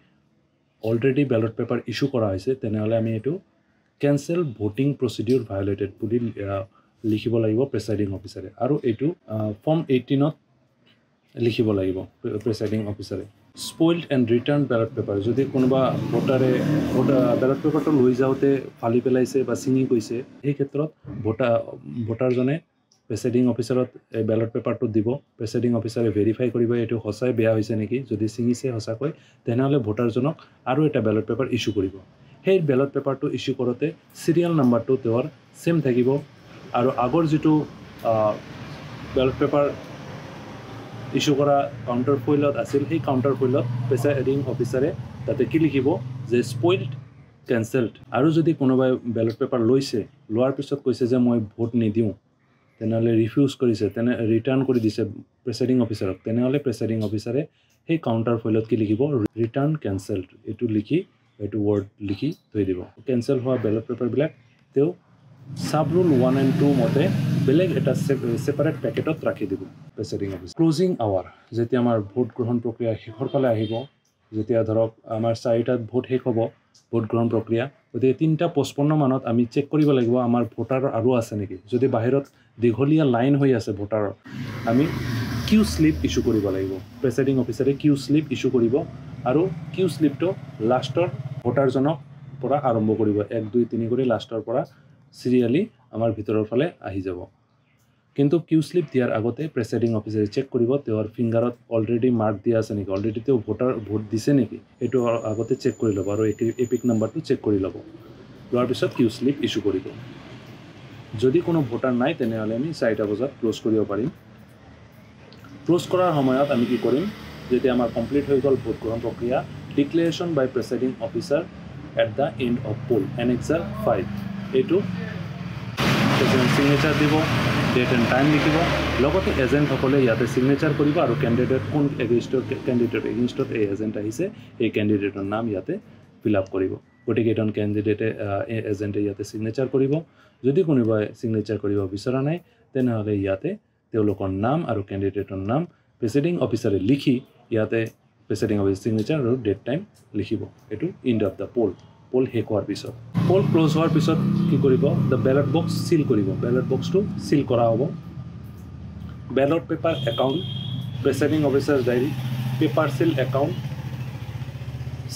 অলৰেডি বেলট পেপাৰ ইছ্যু কৰা হৈছে তেনেহ'লে আমি এইটো কেঞ্চেল ভোটিং প্ৰচিডিউৰ ভায়োলেটেড বুলি লিখিব লাগিব প্ৰেচাইডিং অফিচাৰে আৰু এইটো ফৰ্ম 18ত লিখিব লাগিব প্ৰেচাইডিং অফিচাৰে spoiled and return ballot paper যদি কোনোবা ভোটাৰে বেলট পেপাৰটো লৈ যাওঁতে ফালি পেলাইছে বা ছিঙি গৈছে সেই ক্ষেত্ৰত ভোটাৰজনে প্ৰেচাইডিং অফিচাৰত এই বেলট পেপাৰটো দিব প্ৰেচাইডিং অফিচাৰে ভেৰিফাই কৰিব এইটো সঁচাই বেয়া হৈছে নেকি যদি ছিঙিছে সঁচাকৈ তেনেহ'লে ভোটাৰজনক আৰু এটা বেলট পেপাৰ ইছ্যু কৰিব সেই বেলট পেপাৰটো ইছ্যু কৰোঁতে চিৰিয়েল নাম্বাৰটো তেওঁৰ ছেম থাকিব আৰু আগৰ যিটো বেলট পেপাৰ ইছ্যু কৰা কাউণ্টাৰ ফইলত আছিল সেই কাউণ্টাৰ ফইলত প্ৰেচাইডিং অফিচাৰে তাতে কি লিখিব যে স্পইল্ড কেঞ্চেলড আৰু যদি কোনোবাই বেলট পেপাৰ লৈছে লোৱাৰ পিছত কৈছে যে মই ভোট নিদিওঁ তেনেহ'লে ৰিফিউজ কৰিছে ৰিটাৰ্ণ কৰি দিছে প্ৰেচাইডিং অফিচাৰক তেনেহ'লে প্ৰেচাইডিং অফিচাৰে সেই কাউণ্টাৰ ফইলত কি লিখিব ৰিটাৰ্ণ কেঞ্চেলড এইটো লিখি এইটো ৱৰ্ড লিখি থৈ দিব কেঞ্চেল হোৱা বেলট পেপাৰবিলাক তেওঁ সাব ৰুল 1 and 2 মতে বেলেগ এটা ছেপাৰেট পেকেটত ৰাখি দিব প্ৰেচাইডিং অফিচাৰ ক্লোজিং আৱাৰ যেতিয়া আমাৰ ভোট গ্ৰহণ প্ৰক্ৰিয়া শেষৰ ফালে আহিব যেতিয়া ধৰক আমাৰ 4টাত ভোট শেষ হ'ব ভোট গ্ৰহণ প্ৰক্ৰিয়া গতিকে 3টা 55 মানত আমি চেক কৰিব লাগিব আমাৰ ভোটাৰ আৰু আছে নেকি যদি বাহিৰত দীঘলীয়া লাইন হৈ আছে ভোটাৰৰ আমি কিউ স্লিপ ইছ্যু কৰিব লাগিব প্ৰেচাইডিং অফিচাৰে কিউ স্লিপ ইছ্যু কৰিব আৰু কিউ স্লিপটো লাষ্টৰ ভোটাৰজনক পৰা আৰম্ভ কৰিব 1 2 3 কৰি লাষ্টৰ পৰা চিৰিয়েলি আমাৰ ভিতৰৰ ফালে আহি যাব কিন্তু কিউ স্লিপ দিয়াৰ আগতে প্ৰেসাইডিং অফিচাৰে চেক কৰিব তেওঁৰ ফিংগাৰত অলৰেডি মাৰ্ক দিয়া আছে নেকি অলৰেডি তেওঁ ভোট দিছে নেকি এটো আগতে চেক কৰি ল'ব আৰু এপিক নাম্বাৰটো চেক কৰি ল'ব লোৱাৰ পিছত কিউ স্লিপ ইস্যু কৰিব যদি কোনো ভোটাৰ নাই তেনেহলে আমি 4টা বজাত ক্লোজ কৰিব পাৰিম ক্লোজ কৰাৰ সময়ত আমি কি কৰিম যেতিয়া আমাৰ কমপ্লিট হৈ গ'ল ভোট গ্ৰহণ প্ৰক্ৰিয়া declaration by presiding officer at the end of poll annexure 5 এইটো প্ৰেচিডেণ্ট সিগনেচাৰ দিব ডেট এণ্ড টাইম লিখিব লগতে এজেণ্টসকলে ইয়াতে সিগনেচাৰ কৰিব আৰু কেণ্ডিডেট কোন এগেইনষ্টত এই এজেণ্ট আহিছে এই কেণ্ডিডেটৰ নাম ইয়াতে ফিল আপ কৰিব গতিকেইজন কেণ্ডিডেটে এজেণ্টে ইয়াতে সিগনেচাৰ কৰিব যদি কোনোবাই সিগনেচাৰ কৰিব বিচৰা নাই তেনেহ'লে ইয়াতে তেওঁলোকৰ নাম আৰু কেণ্ডিডেটৰ নাম প্ৰেচিডিং অফিচাৰে লিখি ইয়াতে প্ৰেচিডিং অফিচাৰ সিগনেচাৰ আৰু ডেট টাইম লিখিব এইটো এণ্ড অফ দ্য পোল শেষ হোৱাৰ পিছত পোল ক্লোজ হোৱাৰ পিছত কি কৰিব দ্য বেলট বক্স সিল কৰিব বেলট বক্সটো সিল কৰা হ'ব ballot paper account presiding officer diary paper seal account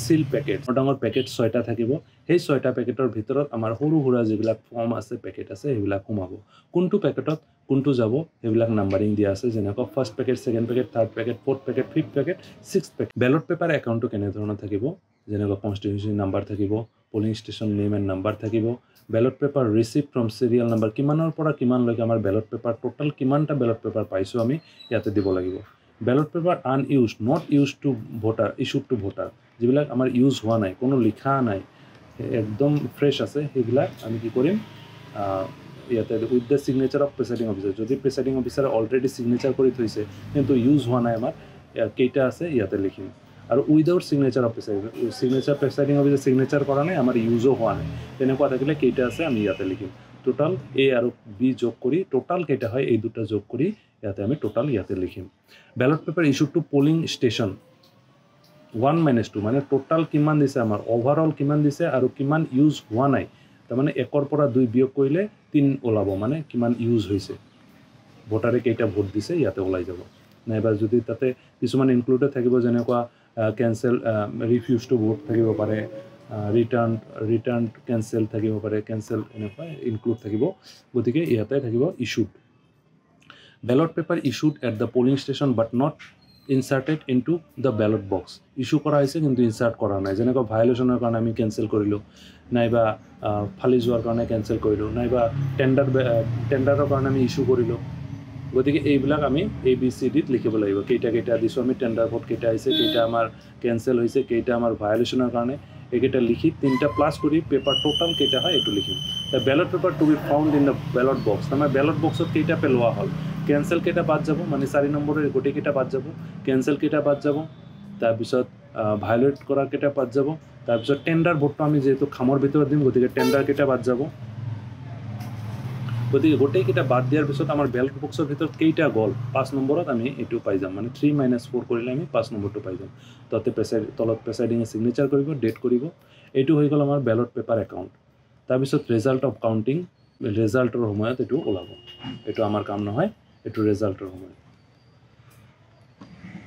seal packet ডাঙৰ পেকেট 6টা থাকিব সেই 6টা পেকেটৰ ভিতৰত আমাৰ সৰু সুৰা যিবিলাক ফৰ্ম আছে পেকেট আছে সেইবিলাক সোমাব কোনটো পেকেটত কোনটো যাব সেইবিলাক নাম্বাৰিং দিয়া আছে যেনেকৈ first packet second packet third packet fourth packet fifth packet sixth packet ballot paper একাউণ্টটো কেনে ধৰণৰ থাকিব যেনেকৈ কনষ্টিটিউশন নাম্বাৰ থাকিব polling station name and number থাকিব ballot paper receive from serial number কিমানৰ পৰা কিমানলৈকে আমাৰ বেলট পেপাৰ টোটাল কিমানটা বেলট পেপাৰ পাইছো আমি ইয়াতে দিব লাগিব ballot paper unused not used to voter issued to voter যিবিলাক আমাৰ ইউজ হোৱা নাই কোনো লিখা নাই একদম ফ্ৰেছ আছে সেইবিলাক আমি কি কৰিম ইয়াতে with the signature of presiding officer যদি প্ৰেসাইডিং অফিচাৰে অলৰেডি সিগনেচাৰ কৰি থৈছে কিন্তু ইউজ হোৱা নাই আমাৰ কেইটা আছে ইয়াতে লিখিম আৰু without signature of signature presiding officer signature কৰা নাই আমাৰ ইউজো হোৱা নাই তেনেকুৱা থাকিলে কেইটা আছে আমি ইয়াতে লিখিম টোটাল এ আৰু বি যোগ কৰি টোটাল কেইটা হয় এই দুটা যোগ কৰি ইয়াতে আমি টোটাল ইয়াতে লিখিম ballot paper issued two polling station 1 - 2 মানে টোটাল কিমান দিছে আমাৰ ওভাৰঅল কিমান দিছে আৰু কিমান ইউজ হোৱা নাই তাৰমানে 1 পৰা 2 বিয়োগ কৰিলে 3 ওলাব মানে কিমান ইউজ হৈছে ভোটাৰে কেইটা ভোট দিছে ইয়াতে ওলাই যাব নাইবা যদি তাতে কিছুমান ইনক্লুডেড থাকিব যেনেকুৱা কেনসেল ৰিফিউজ টু ভোট থাকিব পাৰে ৰিটাৰ্ণ কেনসেল থাকিব পাৰে কেনসেল এনেকুৱা ইনক্লুড থাকিব গতিকে ইয়াতে থাকিব issued ballot paper issued at the polling station but not inserted into the ballot box issue কৰা হৈছে কিন্তু ইনসাৰ্ট কৰা নাই যেনেকৈ ভায়োলেশ্যনৰ কাৰণে আমি কেনসেল কৰিলোঁ নাইবা ফালি যোৱাৰ কাৰণে কেনসেল কৰিলোঁ নাইবা টেণ্ডাৰৰ কাৰণে আমি ইস্যু কৰিলোঁ গতিকে এইবিলাক আমি ABCDত লিখিব লাগিব কেইটা দিছোঁ আমি টেণ্ডাৰ ভোট কেইটা আহিছে কেইটা আমাৰ কেনসেল হৈছে কেইটা আমাৰ ভায়োলেশ্যনৰ কাৰণে এইকেইটা লিখি 3টা প্লাছ কৰি পেপাৰ টোটাল কেইটা হয় এইটো লিখিম the ballot paper to be found in the ballot box আমাৰ বেলট বক্সত কেইটা পেলোৱা হ'ল কেনসেল কেইটা বাদ যাব মানে 4 নম্বৰৰ গোটেই কেইটা বাদ যাব কেনসেল কেইটা বাদ যাব তাৰপিছত ভায়োলেট কৰা কেইটা বাদ যাব তাৰপিছত টেণ্ডাৰ ভোটটো আমি যেহেতু খামৰ ভিতৰত দিম গতিকে টেণ্ডাৰ কেইটা বাদ যাব গতিকে গোটেই কেইটা বাদ দিয়াৰ পিছত আমাৰ বেলট বক্সৰ ভিতৰত কেইটা গ'ল 5 নম্বৰত আমি এইটো পাই যাম মানে 3 - 4 কৰিলে আমি 5 নম্বৰটো পাই যাম তাতে তলত প্ৰেসাইডিঙে সিগনেচাৰ কৰিব ডেট কৰিব এইটো হৈ গ'ল আমাৰ বেলট পেপাৰ একাউণ্ট তাৰপিছত ৰিজাল্ট অফ কাউণ্টিং ৰিজাল্টৰ সময়ত এইটো ওলাব এইটো আমাৰ কাম নহয় এইটো ৰিজাল্টৰ সময়ত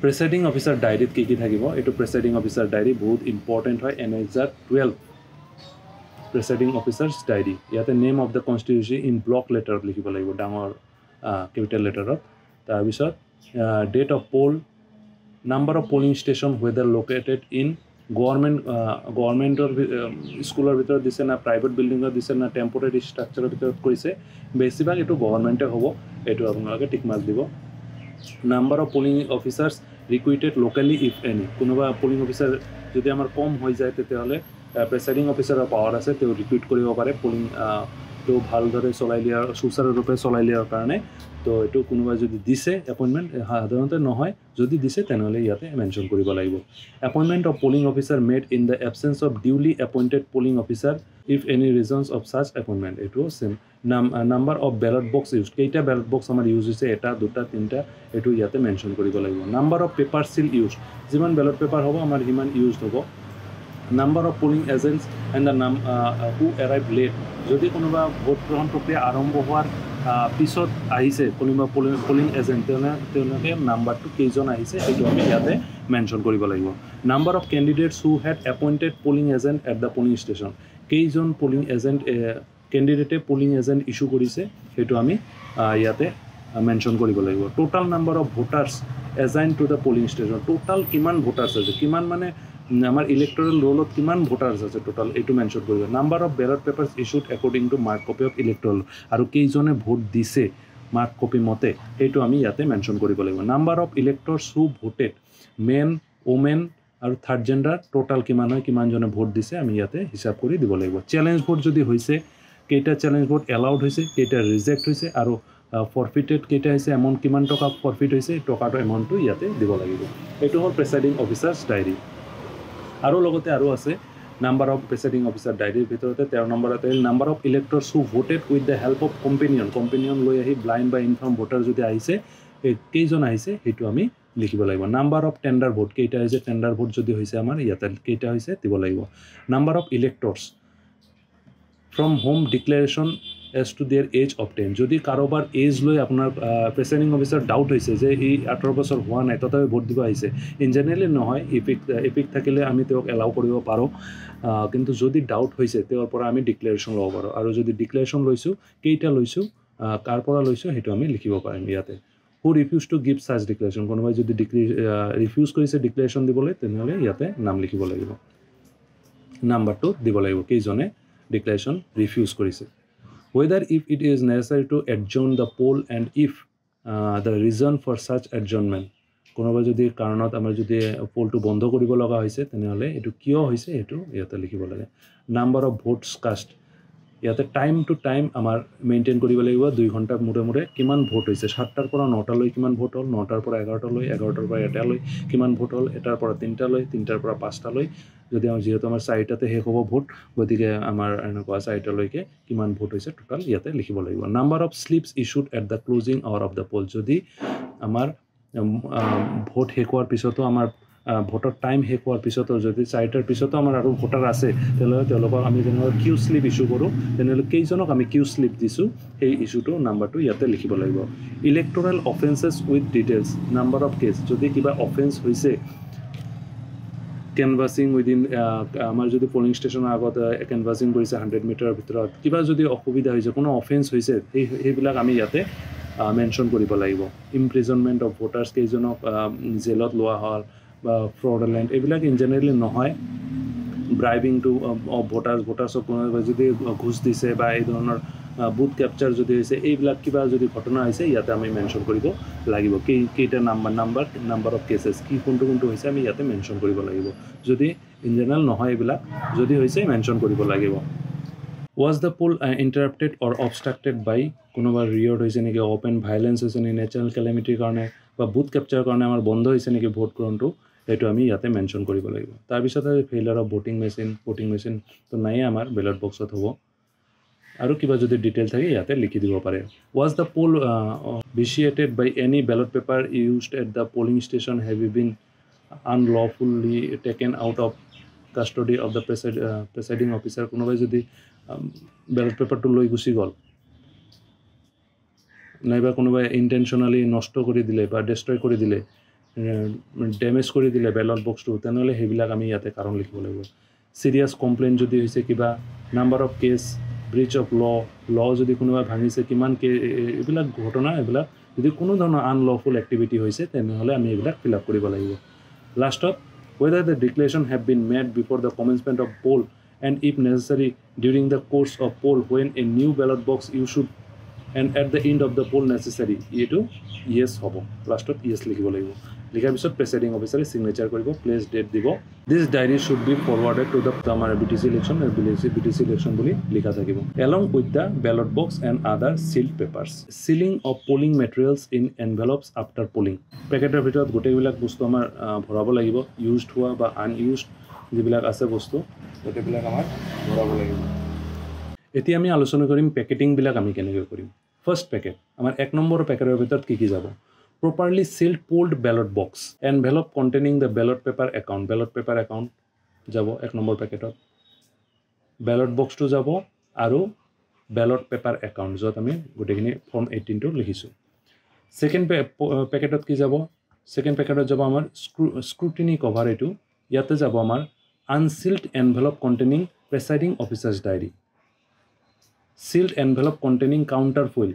প্ৰেসাইডিং অফিচাৰ ডায়েৰীত কি থাকিব এইটো প্ৰেসাইডিং অফিচাৰ ডায়েৰী বহুত ইম্পৰ্টেণ্ট হয় এনেক্সাৰ 12 প্ৰেসাইডিং অফিচাৰ্ছ ডায়েৰী ইয়াতে name of the constituency in block লেটাৰত লিখিব লাগিব ডাঙৰ কেপিটেল লেটাৰত তাৰপিছত date of poll number of polling station whether located in গভৰ্ণমেণ্টৰ স্কুলৰ ভিতৰত দিছে না প্ৰাইভেট বিল্ডিঙত দিছে না টেম্পৰেৰী ষ্ট্ৰাকচাৰৰ ভিতৰত কৰিছে বেছিভাগ এইটো গভৰ্ণমেণ্টে হ'ব এইটো আপোনালোকে টিক মাৰ্ক দিব number of polling officers recruited locally if any কোনোবা পোলিং অফিচাৰ যদি আমাৰ কম হৈ যায় তেতিয়াহ'লে প্ৰেসাইডিং অফিচাৰৰ পাৱাৰ আছে তেওঁ ৰিকুইট কৰিব পাৰে পোলিং তো ভালদৰে চলাই লিয়াৰ সুচাৰুৰূপে চলাই লিয়াৰ কাৰণে তো এইটো কোনোবাই যদি দিছে এপইণ্টমেণ্ট সাধাৰণতে নহয় যদি দিছে তেনেহ'লে ইয়াতে মেনশ্যন কৰিব লাগিব appointment of polling officer made in the absence of duly appointed polling officer if any reasons of such appointment এইটো same number of ballot box use কেইটা বেলট বক্স আমাৰ ইউজ হৈছে 1 2 3টা এইটো ইয়াতে মেনশ্যন কৰিব লাগিব number of paper seal use যিমান বেলট পেপাৰ হ'ব আমাৰ সিমান ইউজ হ'ব number of polling agents and the who arrive late যদি কোনোবা ভোট গ্ৰহণ প্ৰক্ৰিয়া আৰম্ভ হোৱাৰ পিছত আহিছে কোনোবা পোলিং এজেণ্ট তেওঁলোকে নাম্বাৰটো কেইজন আহিছে সেইটো আমি ইয়াতে মেনশ্যন কৰিব লাগিব number of candidates who had appointed polling agent at the polling station কেইজন পোলিং এজেণ্ট কেণ্ডিডেটে পোলিং এজেণ্ট ইছ্যু কৰিছে সেইটো আমি ইয়াতে মেনশ্যন কৰিব লাগিব total number of voters assign to the polling station total কিমান ভোটাৰ্ছ আছে কিমান মানে আমাৰ ইলেক্টৰেল ৰোলত কিমান ভোটাৰ্ছ আছে টোটাল এইটো মেনশ্যন কৰিব number of ballot papers issued according to mark copy of electoral আৰু কেইজনে ভোট দিছে মাৰ্ক কপি মতে সেইটো আমি ইয়াতে মেনশ্যন কৰিব লাগিব number of electors who voted men women আৰু থাৰ্ড জেণ্ডাৰ টোটাল কিমান হয় কিমানজনে ভোট দিছে আমি ইয়াতে হিচাপ কৰি দিব লাগিব চেলেঞ্জ ভোট যদি হৈছে কেইটা চেলেঞ্জ ভোট এলাউড হৈছে কেইটা ৰিজেক্ট হৈছে আৰু ফৰফিটেড কেইটা হৈছে এমাউণ্ট কিমান টকা ফৰফিট হৈছে টকাটো এমাউণ্টটো ইয়াতে দিব লাগিব এইটো হ'ল প্ৰেচাইডিং অফিচাৰ্ছ ডায়েৰী আৰু লগতে আৰু আছে নাম্বাৰ অফ প্ৰেচাইডিং অফিচাৰ ডায়েৰীৰ ভিতৰতে 13 নম্বৰত number of electors who voted with the help of companion লৈ আহি ব্লাইণ্ড বা ইনফৰ্ম ভোটাৰ যদি আহিছে কেইজন আহিছে সেইটো আমি লিখিব লাগিব নাম্বাৰ অফ টেণ্ডাৰ ভোট কেইটা হৈছে টেণ্ডাৰ ভোট যদি হৈছে আমাৰ ইয়াতে কেইটা হৈছে দিব লাগিব number of electors from home declaration as to their age obtain যদি কাৰোবাৰ এজ লৈ আপোনাৰ প্ৰেচাইডিং অফিচাৰ ডাউট হৈছে যে ই 18 বছৰ হোৱা নাই তথাপি ভোট দিব আহিছে ইন জেনেৰেলি নহয় ইপিক থাকিলে আমি তেওঁক এলাউ কৰিব পাৰোঁ কিন্তু যদি ডাউট হৈছে তেওঁৰ পৰা আমি ডিক্লেৰেশ্যন ল'ব পাৰোঁ আৰু যদি ডিক্লেৰেশ্যন লৈছোঁ কেইটা লৈছোঁ কাৰ পৰা লৈছোঁ সেইটো আমি লিখিব পাৰিম ইয়াতে who refuse to give such declaration কোনোবাই যদি ৰিফিউজ কৰিছে ডিক্লেৰেশ্যন দিবলৈ তেনেহ'লে ইয়াতে নাম লিখিব লাগিব নাম্বাৰটো দিব লাগিব কেইজনে ডিক্লেৰেশ্যন ৰিফিউজ কৰিছে whether if it is necessary to adjourn the poll and if the reason for such adjournment কোনোবা যদি কাৰণত আমাৰ যদি পোলটো বন্ধ কৰিব লগা হৈছে তেনেহ'লে এইটো কিয় হৈছে এইটো ইয়াতে লিখিব লাগে নাম্বাৰ অফ ভোটছ কাষ্ট ইয়াতে টাইম টু টাইম আমাৰ মেইনটেইন কৰিব লাগিব 2 ঘণ্টাৰ মূৰে কিমান ভোট হৈছে 7টাৰ পৰা 9টালৈ কিমান ভোট হ'ল 9টাৰ পৰা 11টালৈ 11টাৰ পৰা 1টালৈ কিমান ভোট হ'ল 1টাৰ পৰা 3টালৈ 3টাৰ পৰা 5টালৈ যদি আমাৰ যিহেতু আমাৰ 4টাতে শেষ হ'ব ভোট গতিকে আমাৰ এনেকুৱা 4টালৈকে কিমান ভোট হৈছে টোটাল ইয়াতে লিখিব লাগিব number of slips issued at the closing hour of the poll যদি আমাৰ ভোট শেষ হোৱাৰ পিছতো আমাৰ ভোটৰ টাইম শেষ হোৱাৰ পিছতো যদি 4টাৰ পিছতো আমাৰ আৰু ভোটাৰ আছে তেনেহ'লে তেওঁলোকক আমি যেনেকৈ কিউ স্লিপ ইছ্যু কৰোঁ তেনেহ'লে কেইজনক আমি কিউ স্লিপ দিছোঁ সেই ইছ্যুটো নাম্বাৰটো ইয়াতে লিখিব লাগিব electoral offences with details number of case যদি কিবা অফেন্স হৈছে কেনভাছিং উইদিন আমাৰ যদি পলিং ষ্টেচনৰ আগত কেনভাছিং কৰিছে 100 মিটাৰৰ ভিতৰত কিবা যদি অসুবিধা হৈছে কোনো অফেন্স হৈছে সেইবিলাক আমি ইয়াতে মেনশ্যন কৰিব লাগিব ইমপ্ৰিজনমেণ্ট অফ ভোটাৰ্ছ কেইজনক জেলত লোৱা হ'ল বা ফ্ৰডলেণ্ড এইবিলাক ইন জেনেৰেলি নহয় ব্ৰাইবিং টু ভোটাৰ্ছক কোনোবাই যদি ঘুচ দিছে বা এই ধৰণৰ বুথ কেপচাৰ যদি হৈছে এইবিলাক কিবা যদি ঘটনা হৈছে ইয়াতে আমি মেনশ্যন কৰিব লাগিব কেইটা নাম্বাৰ অফ কেছেছ কি কোনটো হৈছে আমি ইয়াতে মেনশ্যন কৰিব লাগিব যদি ইন জেনেৰেল নহয় এইবিলাক যদি হৈছে মেনশ্যন কৰিব লাগিব was the poll interrupted or obstructed by কোনোবা ৰিয়ৰ্ড হৈছে নেকি অপেন ভাইলেন্স হৈছে নেকি নেচাৰেল কেলেমিটিৰ কাৰণে বা বুথ কেপচাৰৰ কাৰণে আমাৰ বন্ধ হৈছে নেকি ভোট গ্ৰহণটো এইটো আমি ইয়াতে মেনশ্যন কৰিব লাগিব তাৰপিছত ফেইলাৰ অফ ভোটিং মেচিনটো নাইয়ে আমাৰ বেলট বক্সত হ'ব আৰু কিবা যদি ডিটেইল থাকে ইয়াতে লিখি দিব পাৰে was the poll vitiated by any ballot paper used at the polling station have been unlawfully taken out of custody of the presiding officer কোনোবাই যদি বেলট পেপাৰটো লৈ গুচি গ'ল নাইবা কোনোবাই ইণ্টেনশ্যনেলি নষ্ট কৰি দিলে বা ডেষ্ট্ৰয় কৰি দিলে ডেমেজ কৰি দিলে বেলট বক্সটো তেনেহ'লে সেইবিলাক আমি ইয়াতে কাৰণ লিখিব লাগিব চিৰিয়াছ কমপ্লেইন যদি হৈছে কিবা number of case breach of law যদি কোনোবাই ভাঙিছে কিমান এইবিলাক ঘটনা এইবিলাক যদি কোনো ধৰণৰ আনলফুল এক্টিভিটি হৈছে তেনেহ'লে আমি এইবিলাক ফিল আপ কৰিব লাগিব লাষ্টত whether the declaration have been made before the commencement of poll and if necessary during the course of poll when a new ballot box issued and at the end of the poll necessary eto yes hobo lastot yes likhibo lagibo লিখাৰ পিছত প্ৰেচাইডিং অফিচাৰে signature কৰিব place date দিব this diary should be forwarded to the আমাৰ BTC election and BTC election বুলি লিখা থাকিব along with the ballot box and other sealed papers sealing of polling materials in envelopes after polling পেকেটৰ ভিতৰত গোটেইবিলাক বস্তু আমাৰ ভৰাব লাগিব ইউজড হোৱা বা আনইউজড যিবিলাক আছে বস্তু গোটেইবিলাক আমাৰ ভৰাব লাগিব এতিয়া আমি আলোচনা কৰিম পেকেটিং বিলাক আমি কেনেকৈ কৰিম ফাৰ্স্ট পেকেট আমাৰ 1 নম্বৰ পেকেটৰ ভিতৰত কি যাব properly sealed polled ballot box envelope containing the ballot paper account যাব 1 নম্বৰ পেকেটত ballot box to যাব আৰু ballot paper account যত আমি গোটেইখিনি ফৰ্ম 18 টো লিখিছো সেকেন্ড পেকেটত কি যাব সেকেন্ড পেকেটত যাব আমাৰ স্ক্ৰুটিনি কভাৰ এটো ইয়াতে যাব আমাৰ unsealed envelope containing presiding officer's diary sealed envelope containing counter foil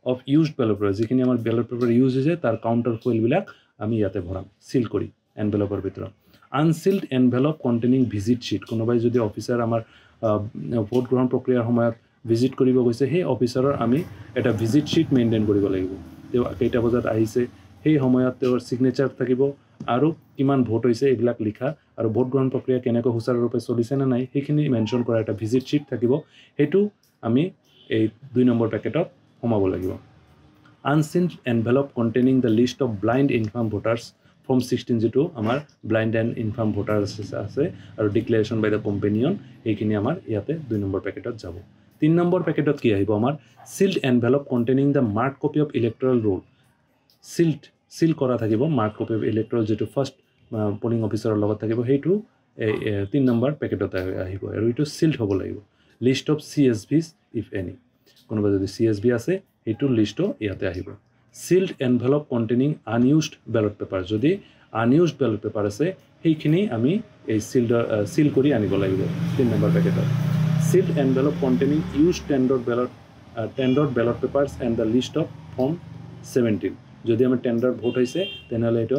of used ballot paper যিখিনি আমাৰ ballot paper ইউজ হৈছে তাৰ কাউণ্টাৰ ফইলবিলাক আমি ইয়াতে ভৰাম সিল কৰি এনভেলপৰ ভিতৰত unsealed envelope containing visit sheet কোনোবাই যদি অফিচাৰ আমাৰ ভোট গ্ৰহণ প্ৰক্ৰিয়াৰ সময়ত ভিজিট কৰিব গৈছে সেই অফিচাৰৰ আমি এটা ভিজিট शीट মেইনটেইন কৰিব লাগিব তেওঁ কেইটা বজাত আহিছে সেই সময়ত তেওঁৰ সিগনেচাৰ থাকিব আৰু কিমান ভোট হৈছে এইবিলাক লিখা আৰু ভোট গ্ৰহণ প্ৰক্ৰিয়া কেনেকৈ সুচাৰুৰূপে চলিছে না নাই সেইখিনি মেনশ্যন কৰা এটা ভিজিট शीट থাকিব হেতু আমি এই 2 নম্বৰ পেকেটত সোমাব লাগিব unsealed envelope containing the list of blind infirm voters from 16 যেটো আমাৰ ব্লাইণ্ড এণ্ড ইনফাৰ্ম ভোটাৰ্ছ আছে আৰু ডিক্লেৰেশ্যন বাই দ্য কম্পেনিয়ন এইখিনি আমাৰ ইয়াতে 2 নম্বৰ পেকেটত যাব 3 নম্বৰ পেকেটত কি আহিব আমাৰ sealed envelope containing the mark copy of electoral roll seal কৰা থাকিব মাৰ্ক কপি অফ ইলেক্ট্ৰল যেটো ফাৰ্ষ্ট পোলিং অফিচাৰৰ লগত থাকিব হেতু 3 নম্বৰ পেকেটত আহিব আৰু এটো সিল্ড হ'ব লাগিব list of CSVs if any কোনোবা যদি CSV আছে হেতু লিষ্টও ইয়াতে আহিব sealed envelope containing unused ballot paper যদি আনইউজড ব্যালট পেপাৰ আছে সেইখিনি আমি এই সিল কৰি আনিব লাগিব 3 নম্বৰ পেকেটত sealed envelope containing used tendered ballot papers and the list of form 17 যদি আমাৰ টেন্ডাৰ ভোট হৈছে তেনেহলে এটো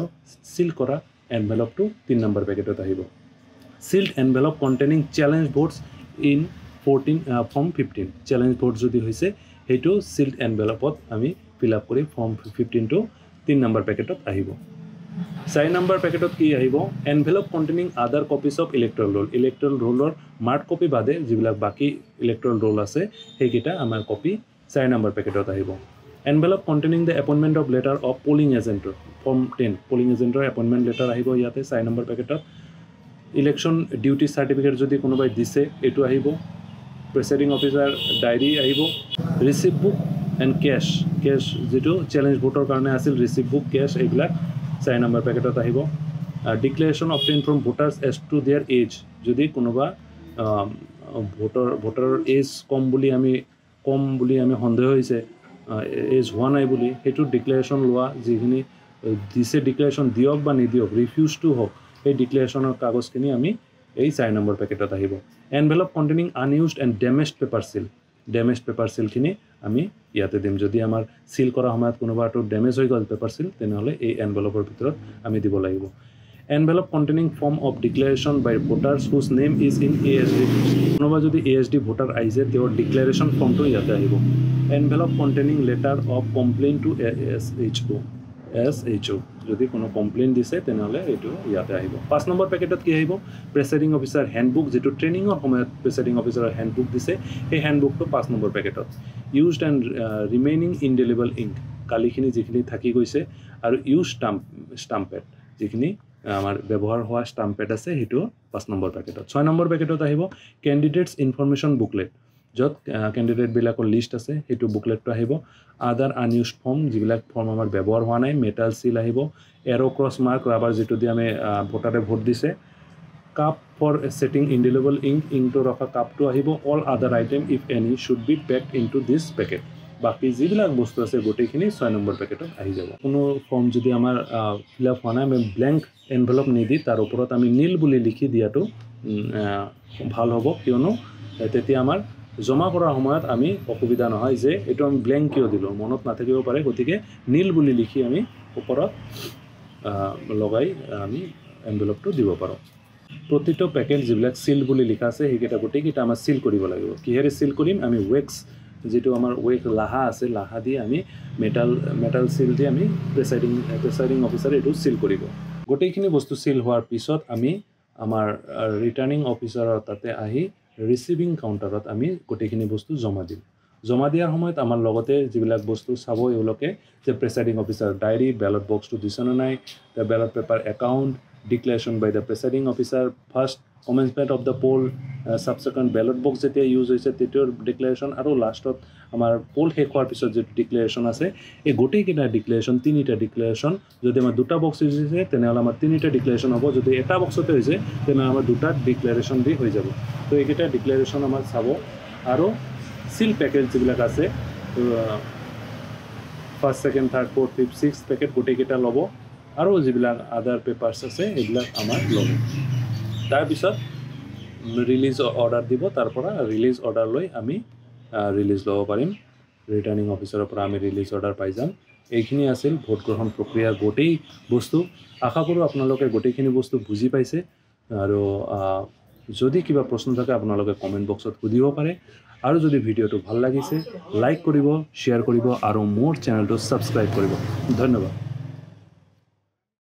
সিল কৰা এনভেলপটো 3 নম্বৰ পেকেটত আহিব sealed envelope containing challenge votes in 14 form 15 challenge vote যদি হৈছে হেতু সিল্ড এনভেলপত আমি ফিল আপ কৰি ফৰ্ম 15 টো 3 নম্বৰ পেকেটত আহিব 4 নম্বৰ পেকেটত কি আহিব envelope containing other copies of electoral ৰোলৰ মাৰ্ক কপি বাদে যিবিলাক বাকি ইলেক্ট্ৰল ৰোল আছে সেইকেইটা আমাৰ কপি 4 নম্বৰ পেকেটত আহিব envelope containing the appointment of letter of polling এজেণ্টৰ ফৰ্ম 10 পোলিং এজেণ্টৰ এপইণ্টমেণ্ট লেটাৰ আহিব ইয়াতে 4 নম্বৰ পেকেটত ইলেকশ্যন ডিউটি সাৰ্টিফিকেট যদি কোনোবাই দিছে এটো আহিব প্ৰিসাইডিং অফিচাৰ ডায়েৰী আহিব ৰিসিপ্ট বুক এণ্ড কেশ যেটো চ্যালেঞ্জ ভোটৰ কাৰণে আছিল ৰিসিপ্ট বুক কেশ এইবিলাক 4 নম্বৰ পেকেটত আহিব declaration obtain from voters as to their age যদি কোনোবা ভোটাৰৰ এজ কম বুলি আমি সন্দেহ হৈছে এজ হোৱা নাই বুলি হেতু ডিক্লেৰেশ্যন লোৱা যিখিনি দিছে ডিক্লেৰেশ্যন দিয়ক বা নিদিয়ক ৰিফিউজ টু হক এই ডিক্লেৰেশ্যনৰ কাগজখিনি আমি এই 4 নম্বৰ পেকেটত আহিব envelope containing unused and damaged paper সিলখিনি আমি ইয়াতে দিম যদি আমাৰ সিল কৰা সময়ত কোনোবাটো ডেমেজ হৈ গ'ল পেপাৰ সিল তেনেহলে এই এনভেলপৰ ভিতৰত আমি দিব লাগিব envelope containing form of declaration by voters whose name is in ASD কোনোবা যদি ASD ভোটাৰ আহিছে তেওঁৰ ডিক্লেৰেশ্যন ফৰ্মটো ইয়াতে আহিব envelope containing letter of complain to SHO যদি কোনো কমপ্লেইন দিছে তেনেহলে এটো ইয়াতে আহিব 5 নম্বৰ পেকেটত কি আহিব প্ৰিসাইডিং অফিচাৰ হ্যান্ডবুক যেটো ট্ৰেইনিংৰ সময়ত প্ৰিসাইডিং অফিচাৰৰ হ্যান্ডবুক দিছে এই হ্যান্ডবুকটো 5 নম্বৰ পেকেটত used and remaining indelible ink কালিখিনি যিখিনি থাকি গৈছে আৰু ইউজ ষ্টাম্প পেড যিখিনি আমাৰ ব্যৱহাৰ হোৱা ষ্টাম্প পেড আছে হেতু 5 নম্বৰ পেকেটত 6 নম্বৰ পেকেটত আহিব ক্যান্ডিডেটস ইনফৰমেশন বুকলেট যত ক্যান্ডিডেট বিলাকৰ লিষ্ট আছে হেতু বুকলেটটো আহিব আদাৰ আনইউজড ফৰ্ম যিবিলাক ফৰ্ম আমাৰ ব্যৱহাৰ হোৱা নাই মেটাল সিল আহিব এৰো ক্ৰস মাৰ্ক ৰাবাৰ যেটো দি আমি ভোটাৰে ভোট দিছে cup for setting indelible ink to ৰখা কাপটো আহিব all other item if any should be packed into this packet বাকি যিবিলাক বস্তু আছে গোটেইখিনি 6 নম্বৰ পেকেটত আহি যাব কোনো ফৰ্ম যদি আমাৰ ফিল আপ হোৱা নাই আমি ব্ল্যাঙ্ক এনভেলপ নিদি তাৰ ওপৰত আমি নীল বুলি লিখি দিয়াটো ভাল হ'ব কিয়নো তেতিয়া আমাৰ জমা কৰাৰ সময়ত আমি অসুবিধা নহয় যে এটো আমি ব্ল্যাঙ্ক কিয় দিলো মনত নাথাকিব পাৰে গতিকে নীল বুলি লিখি আমি ওপৰত লগাই আমি এনভেলপটো দিব পাৰো প্ৰতিটো পেকেট যিবিলাক সিল বুলি লিখা আছে হেইকেটা গোটেইকিটা আমাৰ সিল কৰিব লাগিব কিহেৰে সিল কৰিম আমি ওয়েক্স যেটো আমাৰ ওয়েক লাহা আছে লাহা দি আমি মেটাল সিল দি আমি প্ৰিসাইডিং অফিচাৰ এটো সিল কৰিব গোটেইখিনি বস্তু সিল হোৱাৰ পিছত আমি আমাৰ ৰিটাৰ্নিং অফিচাৰৰ তাতে আহি ৰিসিভিং কাউন্টাৰত আমি গোটেইখিনি বস্তু জমা দিম জমা দিয়াৰ সময়ত আমাৰ লগতে যিবিলাক বস্তু চাব এওঁলোকে যে প্ৰিসাইডিং অফিচাৰ ডায়েৰী ব্যালট বক্সটো দিছে না নাই the ballot paper account declaration by the presiding officer first commencement of the poll subsequent ballot box যেতিয়া ইউজ হৈছে তেতিয়াৰ ডিক্লেৰেশ্যন আৰু লাষ্টত আমাৰ পোল শেষ হোৱাৰ পিছত যে ডিক্লেৰেশ্যন আছে এই গোটেইকিটা ডিক্লেৰেশ্যন তিনিটা ডিক্লেৰেশ্যন যদি আমাৰ দুটা বক্স ইউজ হৈছে তেনেহলে আমাৰ তিনিটা ডিক্লেৰেশ্যন হ'ব যদি এটা বক্সতে হৈছে তেনেহলে আমাৰ দুটা ডিক্লেৰেশ্যন দি হৈ যাব তো এইকেইটা ডিক্লেৰেশ্যন আমাৰ চাব আৰু সিল পেকেট যিবিলাক আছে first second third fourth fifth six packet গোটেইকিটা ল'ব আৰু যিবিলাক আদাৰ পেপাৰছ আছে এইবিলাক আমাৰ ল'ব তাৰ পিছত ৰিলিজ অৰ্ডাৰ দিব তাৰ পৰা ৰিলিজ অৰ্ডাৰ লৈ আমি ৰিলিজ ল'ব পাৰিম। ৰিটাৰ্নিং অফিচাৰৰ পৰা আমি ৰিলিজ অৰ্ডাৰ পাই যাম। এইখিনি আছিল ভোট গ্ৰহণ প্ৰক্ৰিয়াৰ গোটেই বস্তু। আশা কৰোঁ আপোনালোকে গোটেইখিনি বস্তু বুজি পাইছে আৰু যদি কিবা প্ৰশ্ন থাকে আপোনালোকে কমেণ্ট বক্সত সুধিব পাৰে আৰু যদি ভিডিঅ'টো ভাল লাগিছে লাইক কৰিব, শ্বেয়াৰ কৰিব আৰু মোৰ চেনেলটো ছাবস্ক্ৰাইব কৰিব। ধন্যবাদ।